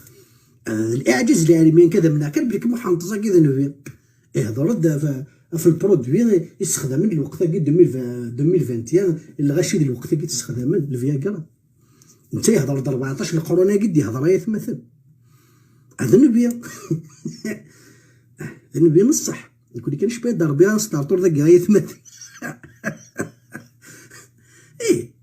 الاعجاز العلمي كذا من كان بليك محنطزه كذا نوفي يهضر في البرودوي يستخدم من الوقت كي 2021 اللي غاشي ديال الوقت كي تستخدم من الفياغرا انت يهضر 14 القرون قد يهضر يتمثل هذا النبي النبي نصح يقول لك نشبه ضربيه ستارتور ذاك يتمثل ايه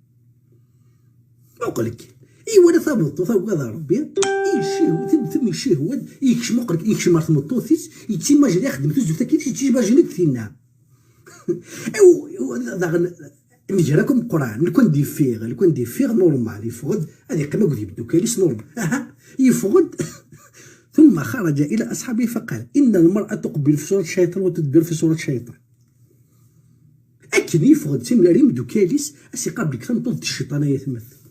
نقول لك اي ولا ثابت هذا ربي الشهوه ثم الشهوه يكش مقرك يكش مرت مطوثيس يتسمى جري يخدم تزو تاكيت تيجي فينا او نجراكم القران نكون دي فيغ نورمال يفقد هذه قيمه قد يبدو كاليس نورمال يفقد ثم خرج الى اصحابه فقال ان المراه تقبل في صوره الشيطان وتدبر في صوره الشيطان اكن يفقد سيم ريم دو كاليس اسي قبلك تنطض الشيطان يتمثل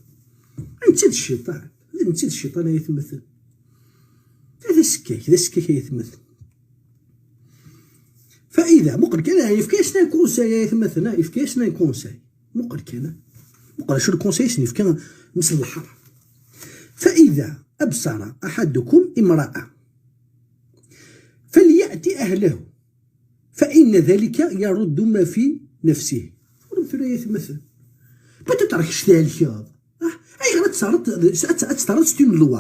انت الشيطان يتمثل هذا السكيك يتمثل فاذا مقر كان يفكاش نان كونساي يتمثل يفكاش نان كونساي مقر شو الكونساي يفكا مثل الحر فاذا ابصر احدكم امراه فلياتي اهله فان ذلك يرد ما في نفسه ورمثل يتمثل بتتركش ذلك اي غير تصارت ستون لوا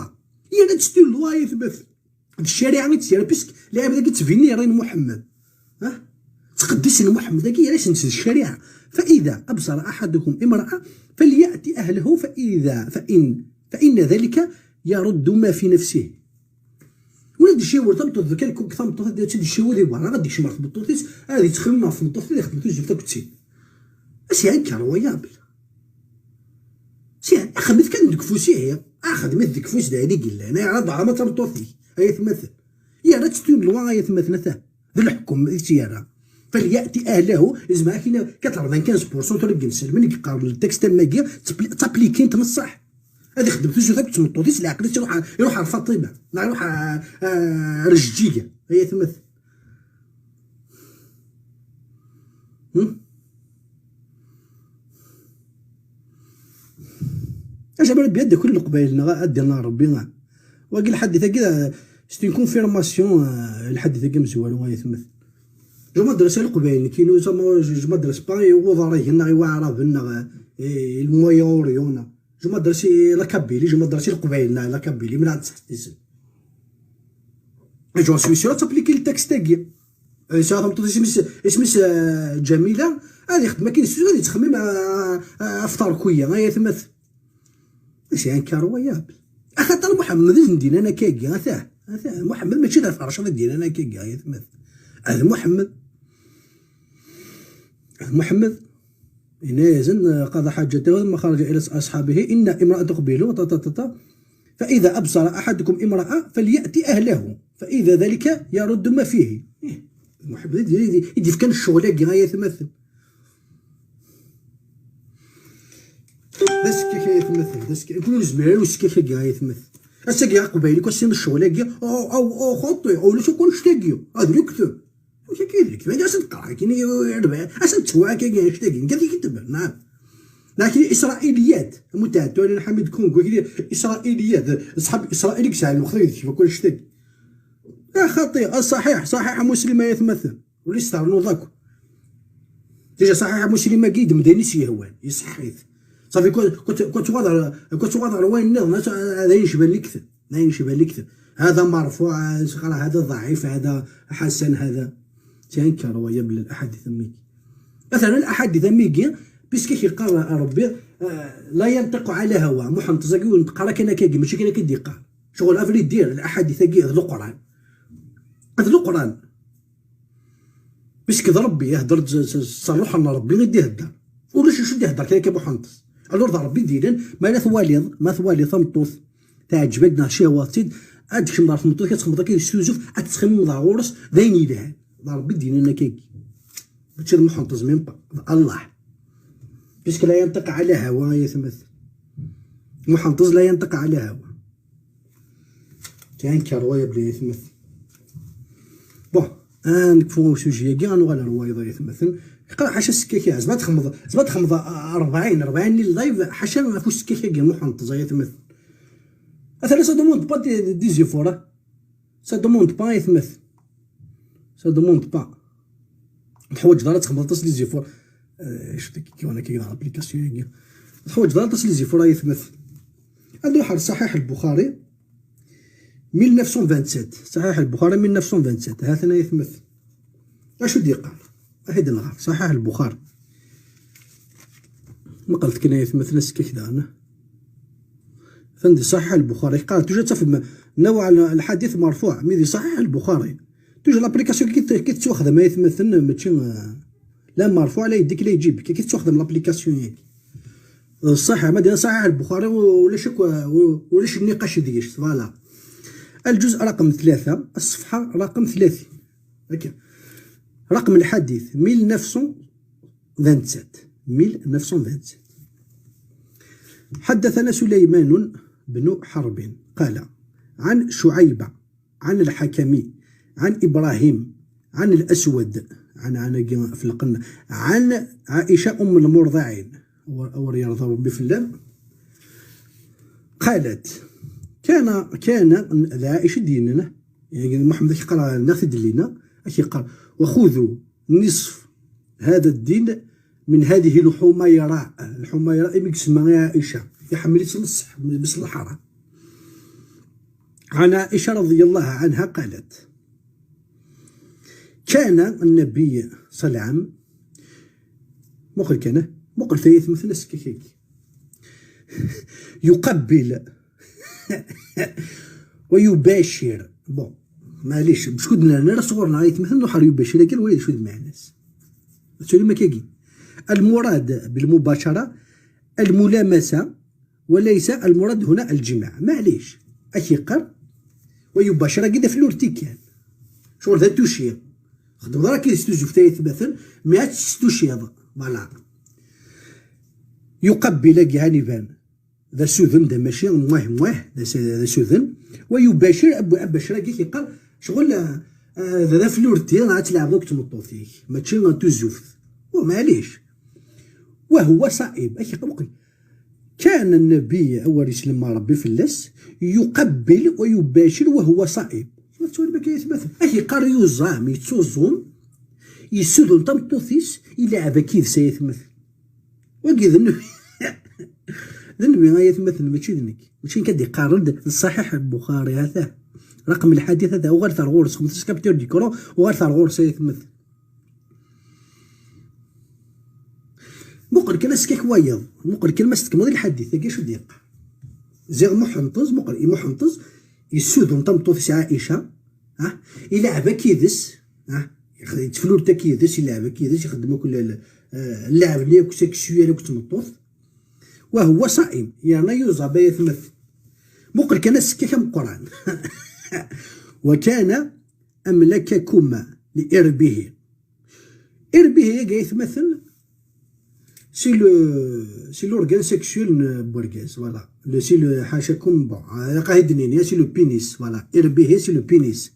هي ستون لوا يثبت الشريعه تسير بيسك لا بدا كتفيني رين محمد تقدس محمد كي علاش نسى الشريعه فاذا ابصر احدكم امراه فلياتي اهله فان ذلك يرد ما في نفسه ولاد الشيء ورطبت الذكاء كثر من الطوطات ديال الشيء ولي وانا غادي شي مرة بالطوطيس هذه تخمم في الطوطيس اللي خدمتو جبتها كتسي اش يعني كرويابل سي خدمت كان ديك فوسي هي خدمت ديك فوس دايري قال انا عرض على طوطي هي تمثل يا راه تستون لوا هي تمثل ذا الحكم السياره فلياتي اهله زعما كاين 95% تاع الجنس من يقرا التكست ماكي تابليكين تنصح هذه خدمت جو ذاك الطوطيس اللي عقلت يروح على فاطمه يروح رجيجه هي تمثل اجا بيد كل قبايلنا ديالنا ربي واقي الحديثه كذا سيتي كونفيرماسيون الحديثه كاع مزوال وهي يتمثل جو مدرسه القبايل كاينو زعما جو مدرسه باغي وضري هنا يوعرب هنا المويوريونا جو مدرسه لا كابيلي جو مدرسه القبايل لا كابيلي من عند تحت جو سوي سيغ تابليكي التكست تاعي شاف اسمس جميله هذه خدمه كاين غادي تخمم افطار كويه غير يتمثل ماشي انكرويابل اخاطر محمد ندير انا كاكي هذا محمد ماشي دار فرش ندير انا كاكي يتمثل هذا محمد إذن قضى حاجته ثم خرج إلى أصحابه إن امرأة تقبله فإذا أبصر أحدكم امرأة فليأتي أهله فإذا ذلك يرد ما فيه. محمد يدي في كان الشغل كي يتمثل داسك يتمثل داسك يقولوا زمير وسكيك كي يتمثل الساقي قبيلك وسين الشغل كي أو خطي أو لا تكون شتاقيو هذا يكتب واش كاين لك عشان تقرا كاين يربع عشان تسوى كاين يشتاقين كذا يكتب نعم لكن الاسرائيليات متعدد انا حميد كونغو كاين اسرائيليات اصحاب اسرائيل كسال وخرج كيف كل شتاق لا خطيئه صحيح مسلمه يتمثل ولي استعرنوا ذاك ديجا صحيح مسلمه كيد مداني سيهوان يصحيت صافي كنت واضع وين هذا يشبه لي كثر هذا مرفوع هذا ضعيف هذا حسن هذا تنكر ويا بالاحاديث ميكي مثلا الاحاديث ميكي بيسكي كيقرا ربي لا ينطق على هوى محنطز كي نقرا كان كاكي ماشي كان كيدي قال شغل افري دير الاحاديث كي هذا القران بيسكي ربي يهضر صلح لنا ربي غير يهضر ولاش شو يهضر كان كمحنطز الور ربي ديرن ما ثوالي ثمطوث تعجبنا شي واتيد هادشي من دار المطوط كتخمض كاين السوزف تخمم ضع غورس داين يلاه ربي دينا كاكي هادشي المحنطز من الله باسكو لا ينطق على هوى يتمثل المحنطز لا ينطق على هوى تنكر روايه بلا يتمثل بون نكفو سوجي كاع نغال روايه يتمثل قرا حاشا السكاكي زعما تخمض 40 اللي لايف حاشا ما فوش السكاكي كاع المحنطز يتمثل مثلا سا دوموند با دي زيفورا سا دوموند با يتمثل سا دوموند با الحوايج دارت تخمض لي زيفور شفتي كي وانا كي لابليكاسيون كي الحوايج دارت لي زيفور يتمثل عنده واحد صحيح البخاري 1927 صحيح البخاري 1927 هذا يتمثل اش ودي قال هيدا نهار صحيح البخاري ما قلت كنا يتمثل كذا انا فندي صحيح البخاري قال توجد تفهم نوع الحديث مرفوع ميدي صحيح البخاري توجد لابليكاسيون كي تاخذ ما يتمثل ماشي لا مرفوع لا يديك لا يجيبك كي تاخذ لابليكاسيون هيك صحيح ما صحيح البخاري ولاش النقاش ديش فوالا الجزء رقم 3 الصفحه رقم 30 هكا رقم الحديث 1927 حدثنا سليمان بن حرب قال عن شعيبة عن الحكمي عن إبراهيم عن الأسود عن فلقنا عن عائشة أم المرضعين ورياض ربي في اللام قالت كان عائشة ديننا يعني محمد يقرا الناس دلينا يقرا وخذوا نصف هذا الدين من هذه الحميراء اسمها عائشة يحمل الصح بس الحرام عن عائشة رضي الله عنها قالت كان النبي صلى الله عليه وسلم مقل ثلاث مثل السكيكي يقبل ويباشر بون معليش باش كنا انا صغرنا غايت مثلا نروح يباشر قال وليد شود مع الناس تقول ما كاين المراد بالمباشرة الملامسة وليس المراد هنا الجماع معليش اكي قر ويباشر كذا في الارتكان شغل ذا توشير خدم راك يستوجب ثلاث مثل ما تستوشير فوالا يقبل جانبا ذا سوذن ذا ماشي مواه ذا سوذن ويباشر اباشر كي قال شغل ذا فلورتي راه تلعبوك تمطوطيك ماشي توزوف ومعليش وهو صائب اكي قبقي كان النبي أول يسلم ربي فلاس يقبل ويباشر وهو صائم. تقول بك يثبت أكي قار يوزام يتوزم يسودون تمطوثيس يلعب كيف سيثمث وكي ذنبي ذنبي غايثمثل ماشي ذنك ماشي كدي قارن الصحيح البخاري هذا رقم الحديث هذا وغير ثار غورس 15 كابتور ديكرو وغير ثار غورس يثمثل مقر كلا سكيك وايض مقر كلمة ستكمل الحديث كاش ديق زيغ محنطز مقر محنطز يسودون تمطوثيس عائشة يلعب كيدس يتفلور تكيدس يلعب كيدس يخدموا كل اللعب اللي ياك سيكسيوال ياك تمطوث وهو صائم يعني يوزع بيثمث مقر كان سكيك القرآن وكان أملككما لإربه إربه يتمثل سي لورغان سيكسيوال بورغاز فوالا سي لو حاشاكم بون قاعدين سي لو بينيس فوالا إربه سي لو بينيس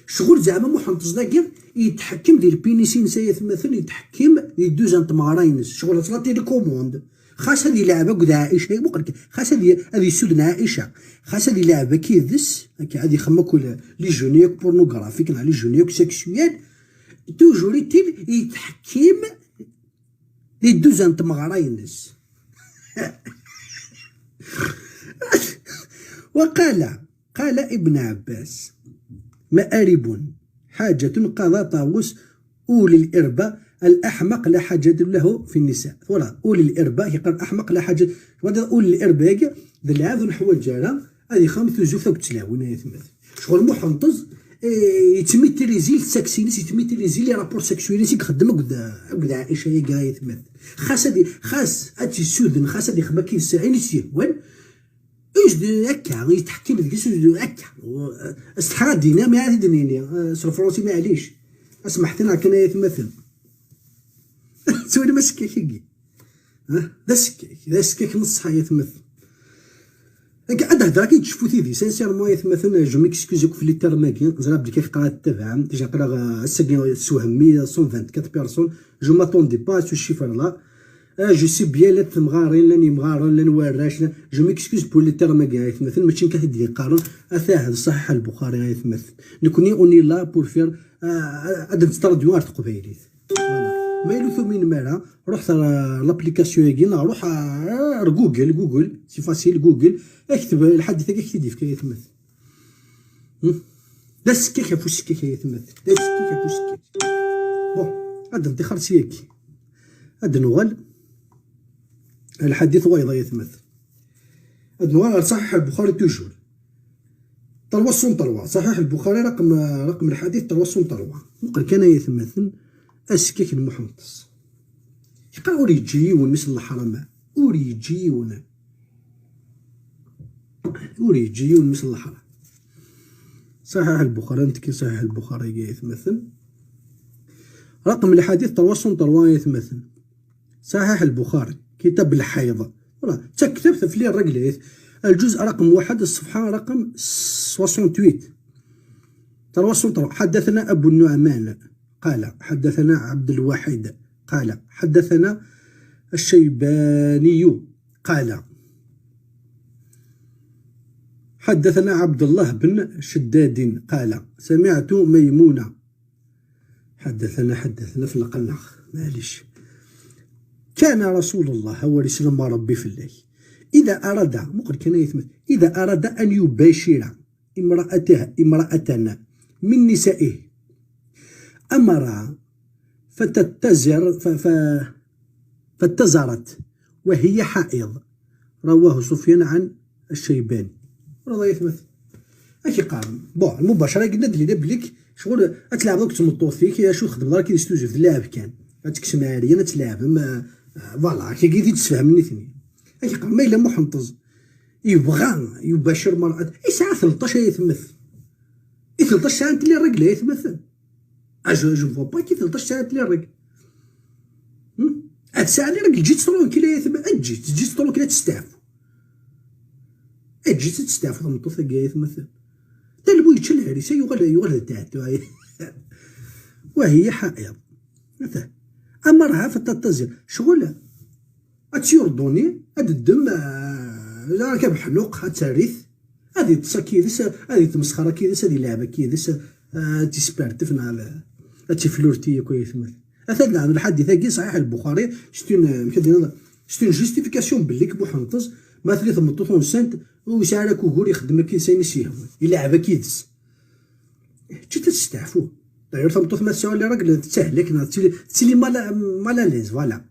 شغل زعما محنطز داكير يتحكم ديال البينيسين سيتمثل يتحكم لي دوز تمارينس شغل صراتي الكوموند خاص هذه لعبه قد عائشه مقرك خاص هذه سودنا عائشه خاص هذه لعبه كيدس هكا هذه خماكو لي جونيوك بورنوغرافيك لي جونيوك سيكسيوال توجور يتحكم لي دوز تمارينس قال ابن عباس مآرب حاجة قضى طاووس أولي الإربة الأحمق لا حاجة له في النساء ولا أولي الإربة يقال أحمق لا حاجة أولي الإربة يجي ذل هذو الحوايج جارة هذه خامس وزوفة وتسلاوين يتمثل شغل محنطز يتميتريزي السكسينيس يتميتريزي لي رابور سكسويليس يخدم قد عائشة يا يتمثل خاص هادشي السودن خاص هادي خبا كيف الساعين يسيوان هكا يتحكم في هكا استحرى دينا ما عاد دنيني صرف راسي معليش اسمحت لنا كنا يتمثل سوينا ما سكاكي ذا سكاك نص يتمثل هكا عاد هضره كي تشوفو تيدي سانسيرمون يتمثل جو ميكسكوزيك في لي تيرماكين زرا بلي كيف قرات تبع تيجي نقرا السكين سوهمي 124 بيرسون جو ماتوندي با سو الشيفر لا جو سي بيان لا تمغارين لاني مغارن لان واراش جو ميكسكوز بور لي تيرماكين يتمثل ماشي كتدي يقارن اثاه صحيح البخاري يتمثل نكوني اوني لا بور فير ادن ترديو ارت قبيليت ما يلوثو من مالا روح لابليكاسيون ياكينا روح جوجل سي فاسيل جوجل اكتب الحديث هكا اكتب في يتمثل لا سكيكه فو سكيكه يتمثل لا سكيكه فو سكيكه بون هاد انتخار سياكي هاد نوال الحديث وايضا يتمثل هاد نوال صحيح البخاري توجور طلوة طلوة صحيح البخاري رقم الحديث طلوة طلوة مقر كان يتمثل أسكيك المحنطس يقال أوريجيون مثل الحرماء أوريجيون مثل الحرم صحيح البخاري نتكي صحيح البخاري يتمثل رقم الحديث طلوة يتمثل صحيح البخاري كتاب الحيض ولا تكتبت في لي الرجليت الجزء رقم 1 الصفحة رقم 68 طلوة حدثنا أبو النعمان قال حدثنا عبد الواحد قال حدثنا الشيباني قال حدثنا عبد الله بن شداد قال سمعت ميمونة حدثنا في القناخ معليش كان رسول الله أول سلم ربي في الله إذا أراد مقر كان يتمثل إذا أراد أن يباشر امرأة من نسائه أمر فاتزرت وهي حائض رواه سفيان عن الشيباني رضا يتمثل اكي قام بون المباشرة قلنا دليل بليك شغل اتلعب دوك تمطوط فيك يا شو خدم دارك يستوجب في اللعب كان تكسم عليا نتلعب ما فوالا كي قيدي تسفهمني ثني اكي قام ما إلا محنطز يبغى يباشر مرأة ساعة 13 يتمثل 13 ساعة انت اللي الرجل يتمثل جو فوا با كي 13 ساعة اللي الرجل هاد الساعة اللي راك جيت ترونكيلا يتمثل جيت ترونكيلا تستعفو جيت تستعفو تمطوط يتمثل تا البو يتشل العريسة يغال تاعتو وهي حائض أمرها فتتزر شغل يردوني هاد الدم راكب حلوق تاريث هادي تصا كيدس هادي تمسخره كيدس هادي لعبه كيدس تيسبارتف مع تيفلورتي كويس مثلا هذا العام الحديث كي صحيح البخاري شتون جوستيفيكاسيون باللي بوحنطز ما ثلاثه مطوطون سنت ويسعى لك وقول يخدم كي ساين سيهوى يلعب كيدس تي تستعفو داير تمطوط ما تسوى لي راجل تسهلك تسلي مالا ليز فوالا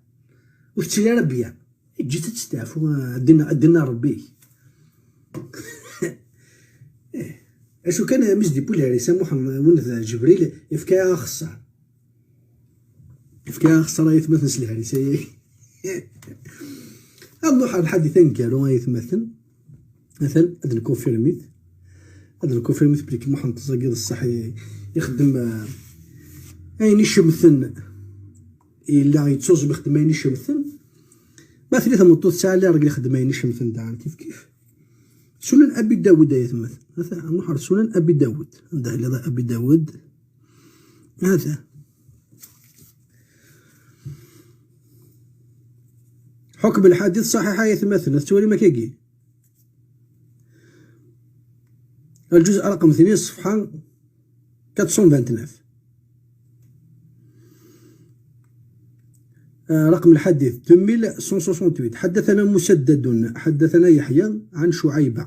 واش تسلي ربيع تجي تستعفو دينا ربي اشو كان مجدي بولاريسا محمد ولد جبريل يفكا خسر خسر يتمثل الهريسه نروح الحديث نكالو يتمثل مثلا هذا الكونفيرميت بلي كيما محمد الزاكير الصحي يخدم اين شمثن الا يتصوز بيخدم اين شمثن ما ثلاثه من طوط ساعه اللي راجل يخدم اين شمثن داعم كيف سنن ابي داود يتمثل مثلا نحر سنن ابي داود عنده هذا ابي داود هذا حكم الحديث صحيح يتمثل تولي ما كيجي الجزء رقم 2 صفحة 429 رقم الحديث 2168 حدثنا مسدد حدثنا يحيى عن شعيبة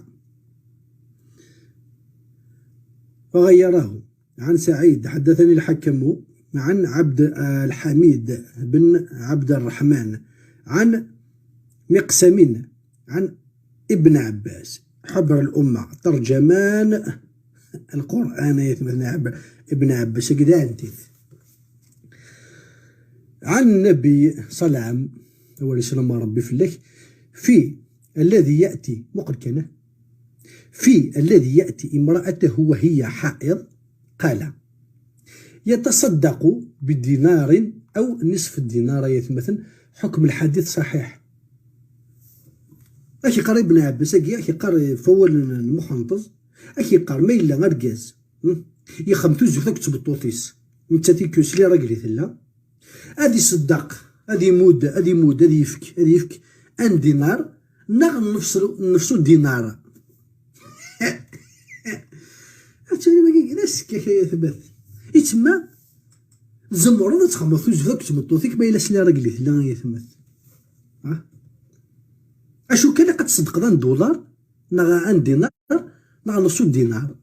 وغيره عن سعيد حدثني الحكم عن عبد الحميد بن عبد الرحمن عن مقسم عن ابن عباس حبر الأمة ترجمان القرآن يتمثل ابن عباس كدا انتث عن النبي صلى الله عليه وسلم ربي فلك في الذي يأتي مقركنه في الذي يأتي امرأته وهي حائض قال يتصدق بدينار أو نصف الدينار يتمثل حكم الحديث صحيح اكي قرا ابن عباس اكي قرا فول المحنطز اكي قرا ما الا غركاز يخمتو زوجتك تبطوطيس انت تيكوس لي راجلي ثلا هادي صدق هادي يمود هادي يفك ان دينار نغ نفسو دينار هاتولي ما كايناش كيفاش يثبت يتما زمرو تخمطو زوجتك تبطوطيك ما الا سلي راجلي ثلا يثبت اشو كان قد تصدق ذا $1 نغا ان دينار نغا نصو دينار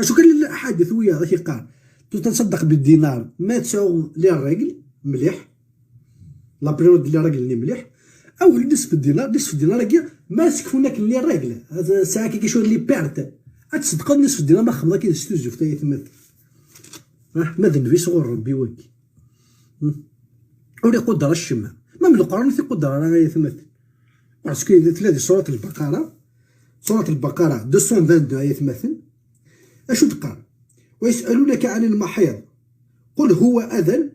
اشو كان الاحاديث ويا غير قال تصدق بالدينار ما تساو لي الراجل مليح لا بريود لي الراجل اللي مليح او نصف الدينار كي ماسك فونك اللي الراجل هذا ساعه كي كيشوف لي بيرت تصدق نصف الدينار ما خمضه كي ستوزو في يتمثل ما ذنبي صغر ربي وكي ولي قدر الشمع ما من القران في قدر راه يتمثل باسكو تلاقي سورة البقرة 222 يتمثل اشو تقال ويسألونك عن المحيض قل هو أذى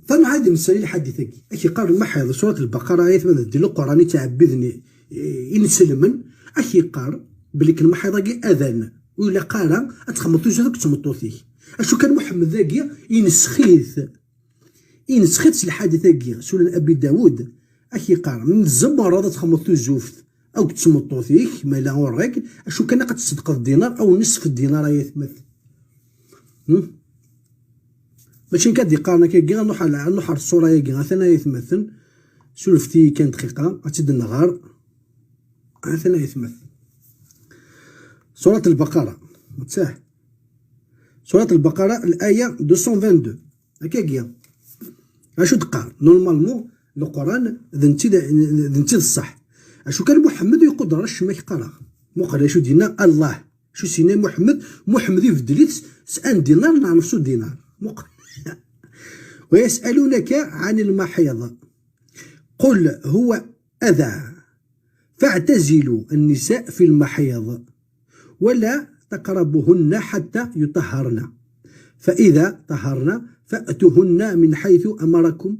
فما هذه مسألة الحديث اكي قال المحيض سورة البقرة يتمثل ديال القرآن تعبدني ينسلمن اكي قال بليك المحيض كي أذن ولا قال اتخمطو جاتك تمطوثيه اشو كان محمد ذاكي ينسخيث الحادثة كي سنن أبي داود اكي قال من الزمر هذا تخمطو زوفت او تسمطو فيك ما لا وراك اشو كان قد تصدق الدينار او نصف الدينار يتمثل ماشي كادي قارنا كي نروح الصوره يا مثلا يتمثل سولفتي كان دقيقه غتد النهار مثلا يتمثل سوره البقره صح سوره البقره الايه 222 هكاكيا اشو تقال نورمالمون القران ذنتي الصح اشو كان محمد يقدر راش ما يقرا مقرا شو دينا الله شو سينا محمد يفدليت سان دينار مع نفسو دينار ويسألونك عن المحيض قل هو أذى فاعتزلوا النساء في المحيض ولا تقربوهن حتى يطهرن فإذا طهرن فأتوهن من حيث أمركم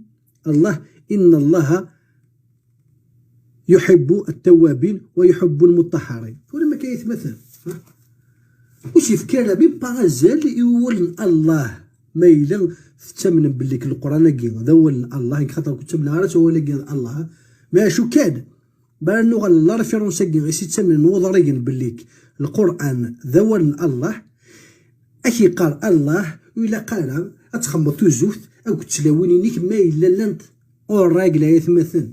الله إن الله يحب التوابين ويحب المطهرين ولما كيتمثل واش يفكر بي بازال يقول الله ما إلا تتمن باللي القران كي ذول الله خاطر كنت من غير هو الله ما شو كان بانو غلا ريفيرونس كي غيسي تمن وضري باللي القران ذول الله اكي قال الله ولا قال اتخمطو زوت او كتلاويني نيك ما الا لنت الراجل يتمثل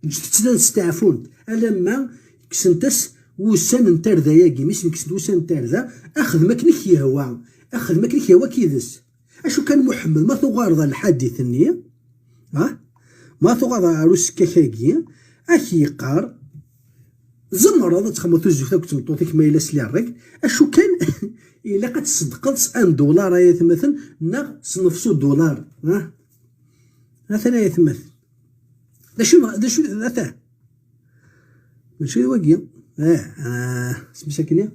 تستعفون لما كسنتس وسان نتار ذا ياكي مش نكسد وسان نتار ذا اخذ ماكنيك يهوى اخذ ماكنيك يهوى كيدس اشو كان محمد ما تغارض الحديث النية ما تغارض عروس كاكاكي اكي قار زمرض تخمطو الزوفة كنت مطوطيك ما إلا سلي الرجل اشو كان إلا قد صدقت $1 يتمثل نا صنفسو $. مثلا يتمثل دا شو ذا ماشي واقيا اسمي ساكنيا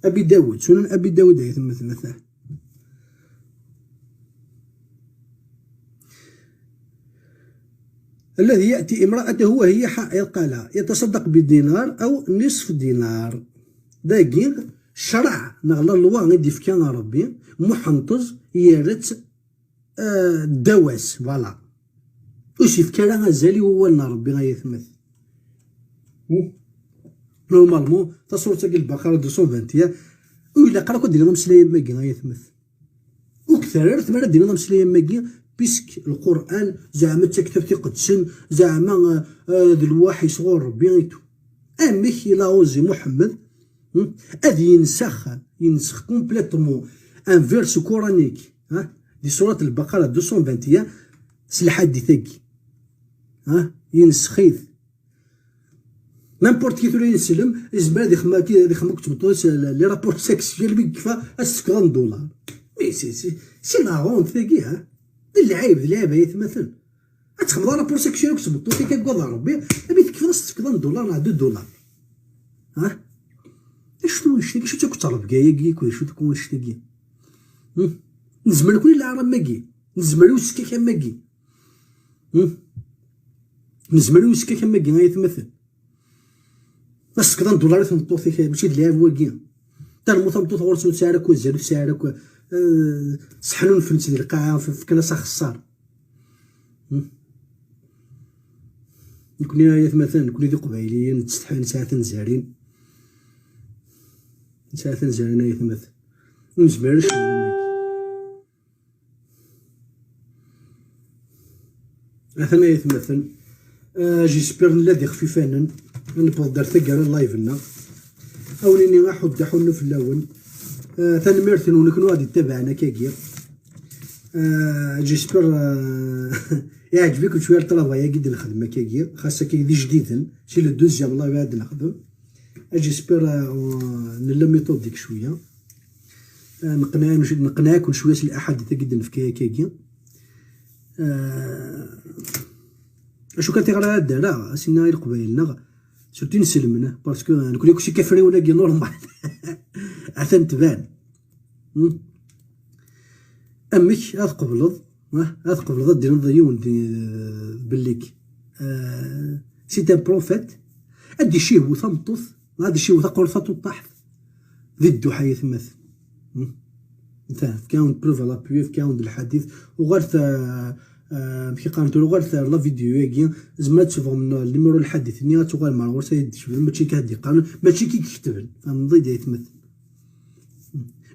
أبي داود سنن أبي داود يتمثل مثلا الذي يأتي امرأته وهي حائض قال يتصدق بدينار أو نصف دينار داكي شرع نغلا اللوا غيدي في كان ربي محنطز يارت دواس فوالا وشي في كان غزالي هو ربي غيثمث نورمالمون تصور تاكي البقرة 220 وإلا قرا كون دينا مسلايا ماكي غيثمث وكثر ثمانية دينا مسلايا ماكي بيسك القرآن زعما تكتب تيقدسن زعما ذي الواحي صغور ربي غيتو أميك إلا أوزي محمد أذي ينسخ كومبليتومون ان فيرس كورانيك دي سورة البقرة 221 سلحادي ثاكي ينسخيث نامبورت كي تولي يسلم يزبال دي خما كتبطو لي رابور سيكسيال بكفا $60 مي سي لا هونت ثاكي اللعيب يتمثل تخمض رابور سيكسيال كتبطو ثاكي كوضا ربي أبي تكفى $2 $2 شنو نشتكي شو تاكل طلب كايا كوي شو تكون نشتكي نزمر كل العرب ماكي نزمر وسكاك ماكي نزمر وسكاك ماكي غيتمثل بس كذا $1 تنطوفيك ماشي دلعب واكي تا المطمطوط غورسو تسارك وزالو تسارك صحنون فهمتي ديال القاعة في كناسة خسار نكون يتمثل نكون ذي قبايليين نتستحي ساعة زارين ساعة زارين يتمثل مزمرش مثلا يتمثل جيسبر الذي خفيفانا نبغض دار ثقال اللايفنا اوليني غاحد حنو في اللون ثنميرثن ونكونو غادي تابعنا كاكيا جيسبر يعجبك شويه الطلبه قد الخدمه كاكيا خاصة كي دي جديدا شي لو دوزيام الله بعد نخدم جيسبر نلا ميثوديك شويه نقنعكم شويه الاحد تقدم في كاكيا اشو كان تيغرا الدار سينا القبايلنا سورتي نسلمنا باسكو نكون كلشي كفري ولا كي نورمال حتى تبان امك اثقبلض دير نضيون بالليك سي ان بروفيت ادي شي هو ثمطث غادي شي هو قرصه طاحت ذي الدحى يتمثل انت كاون بروف لا بيف كاون الحديث وغير كي قارنتو غير لا فيديو ياكي زعما تشوفوا من النيميرو الحديث ني غتوغال مع الورثه يدشف ماشي كهدي قارن ماشي كي كتب فنضيد يتمثل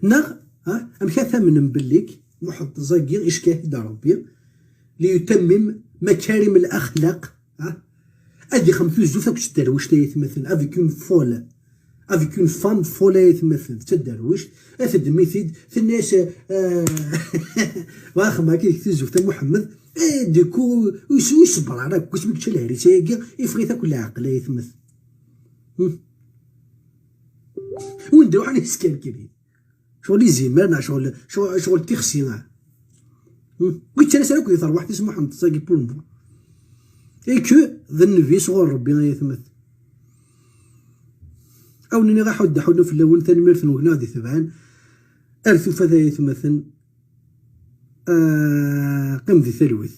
نغ ام كثمن بالليك محط زاكي اشكاه ربي ليتمم مكارم الاخلاق ادي خمسو زوفا كنت تدروش يتمثل افيك اون فول افيك اون فام فول يتمثل تدروش افد ميثيد في الناس واخا ما كي زوفتا محمد ديكو ويصبر على كوش بكتش الهريسه ياكي يفغي تاكل عقل يتمثل ونديرو حنا سكان كبير شغل زيمانا شغل تيخسينا قلت انا سالك يثار واحد اسمه محمد صاقي بولمو اي كو ذا النبي صغور ربي يتمثل او نني غا حودو في الاول ثاني ميرثن وغنادي ثبعان الف فذا يتمثل قم ذي ثلوث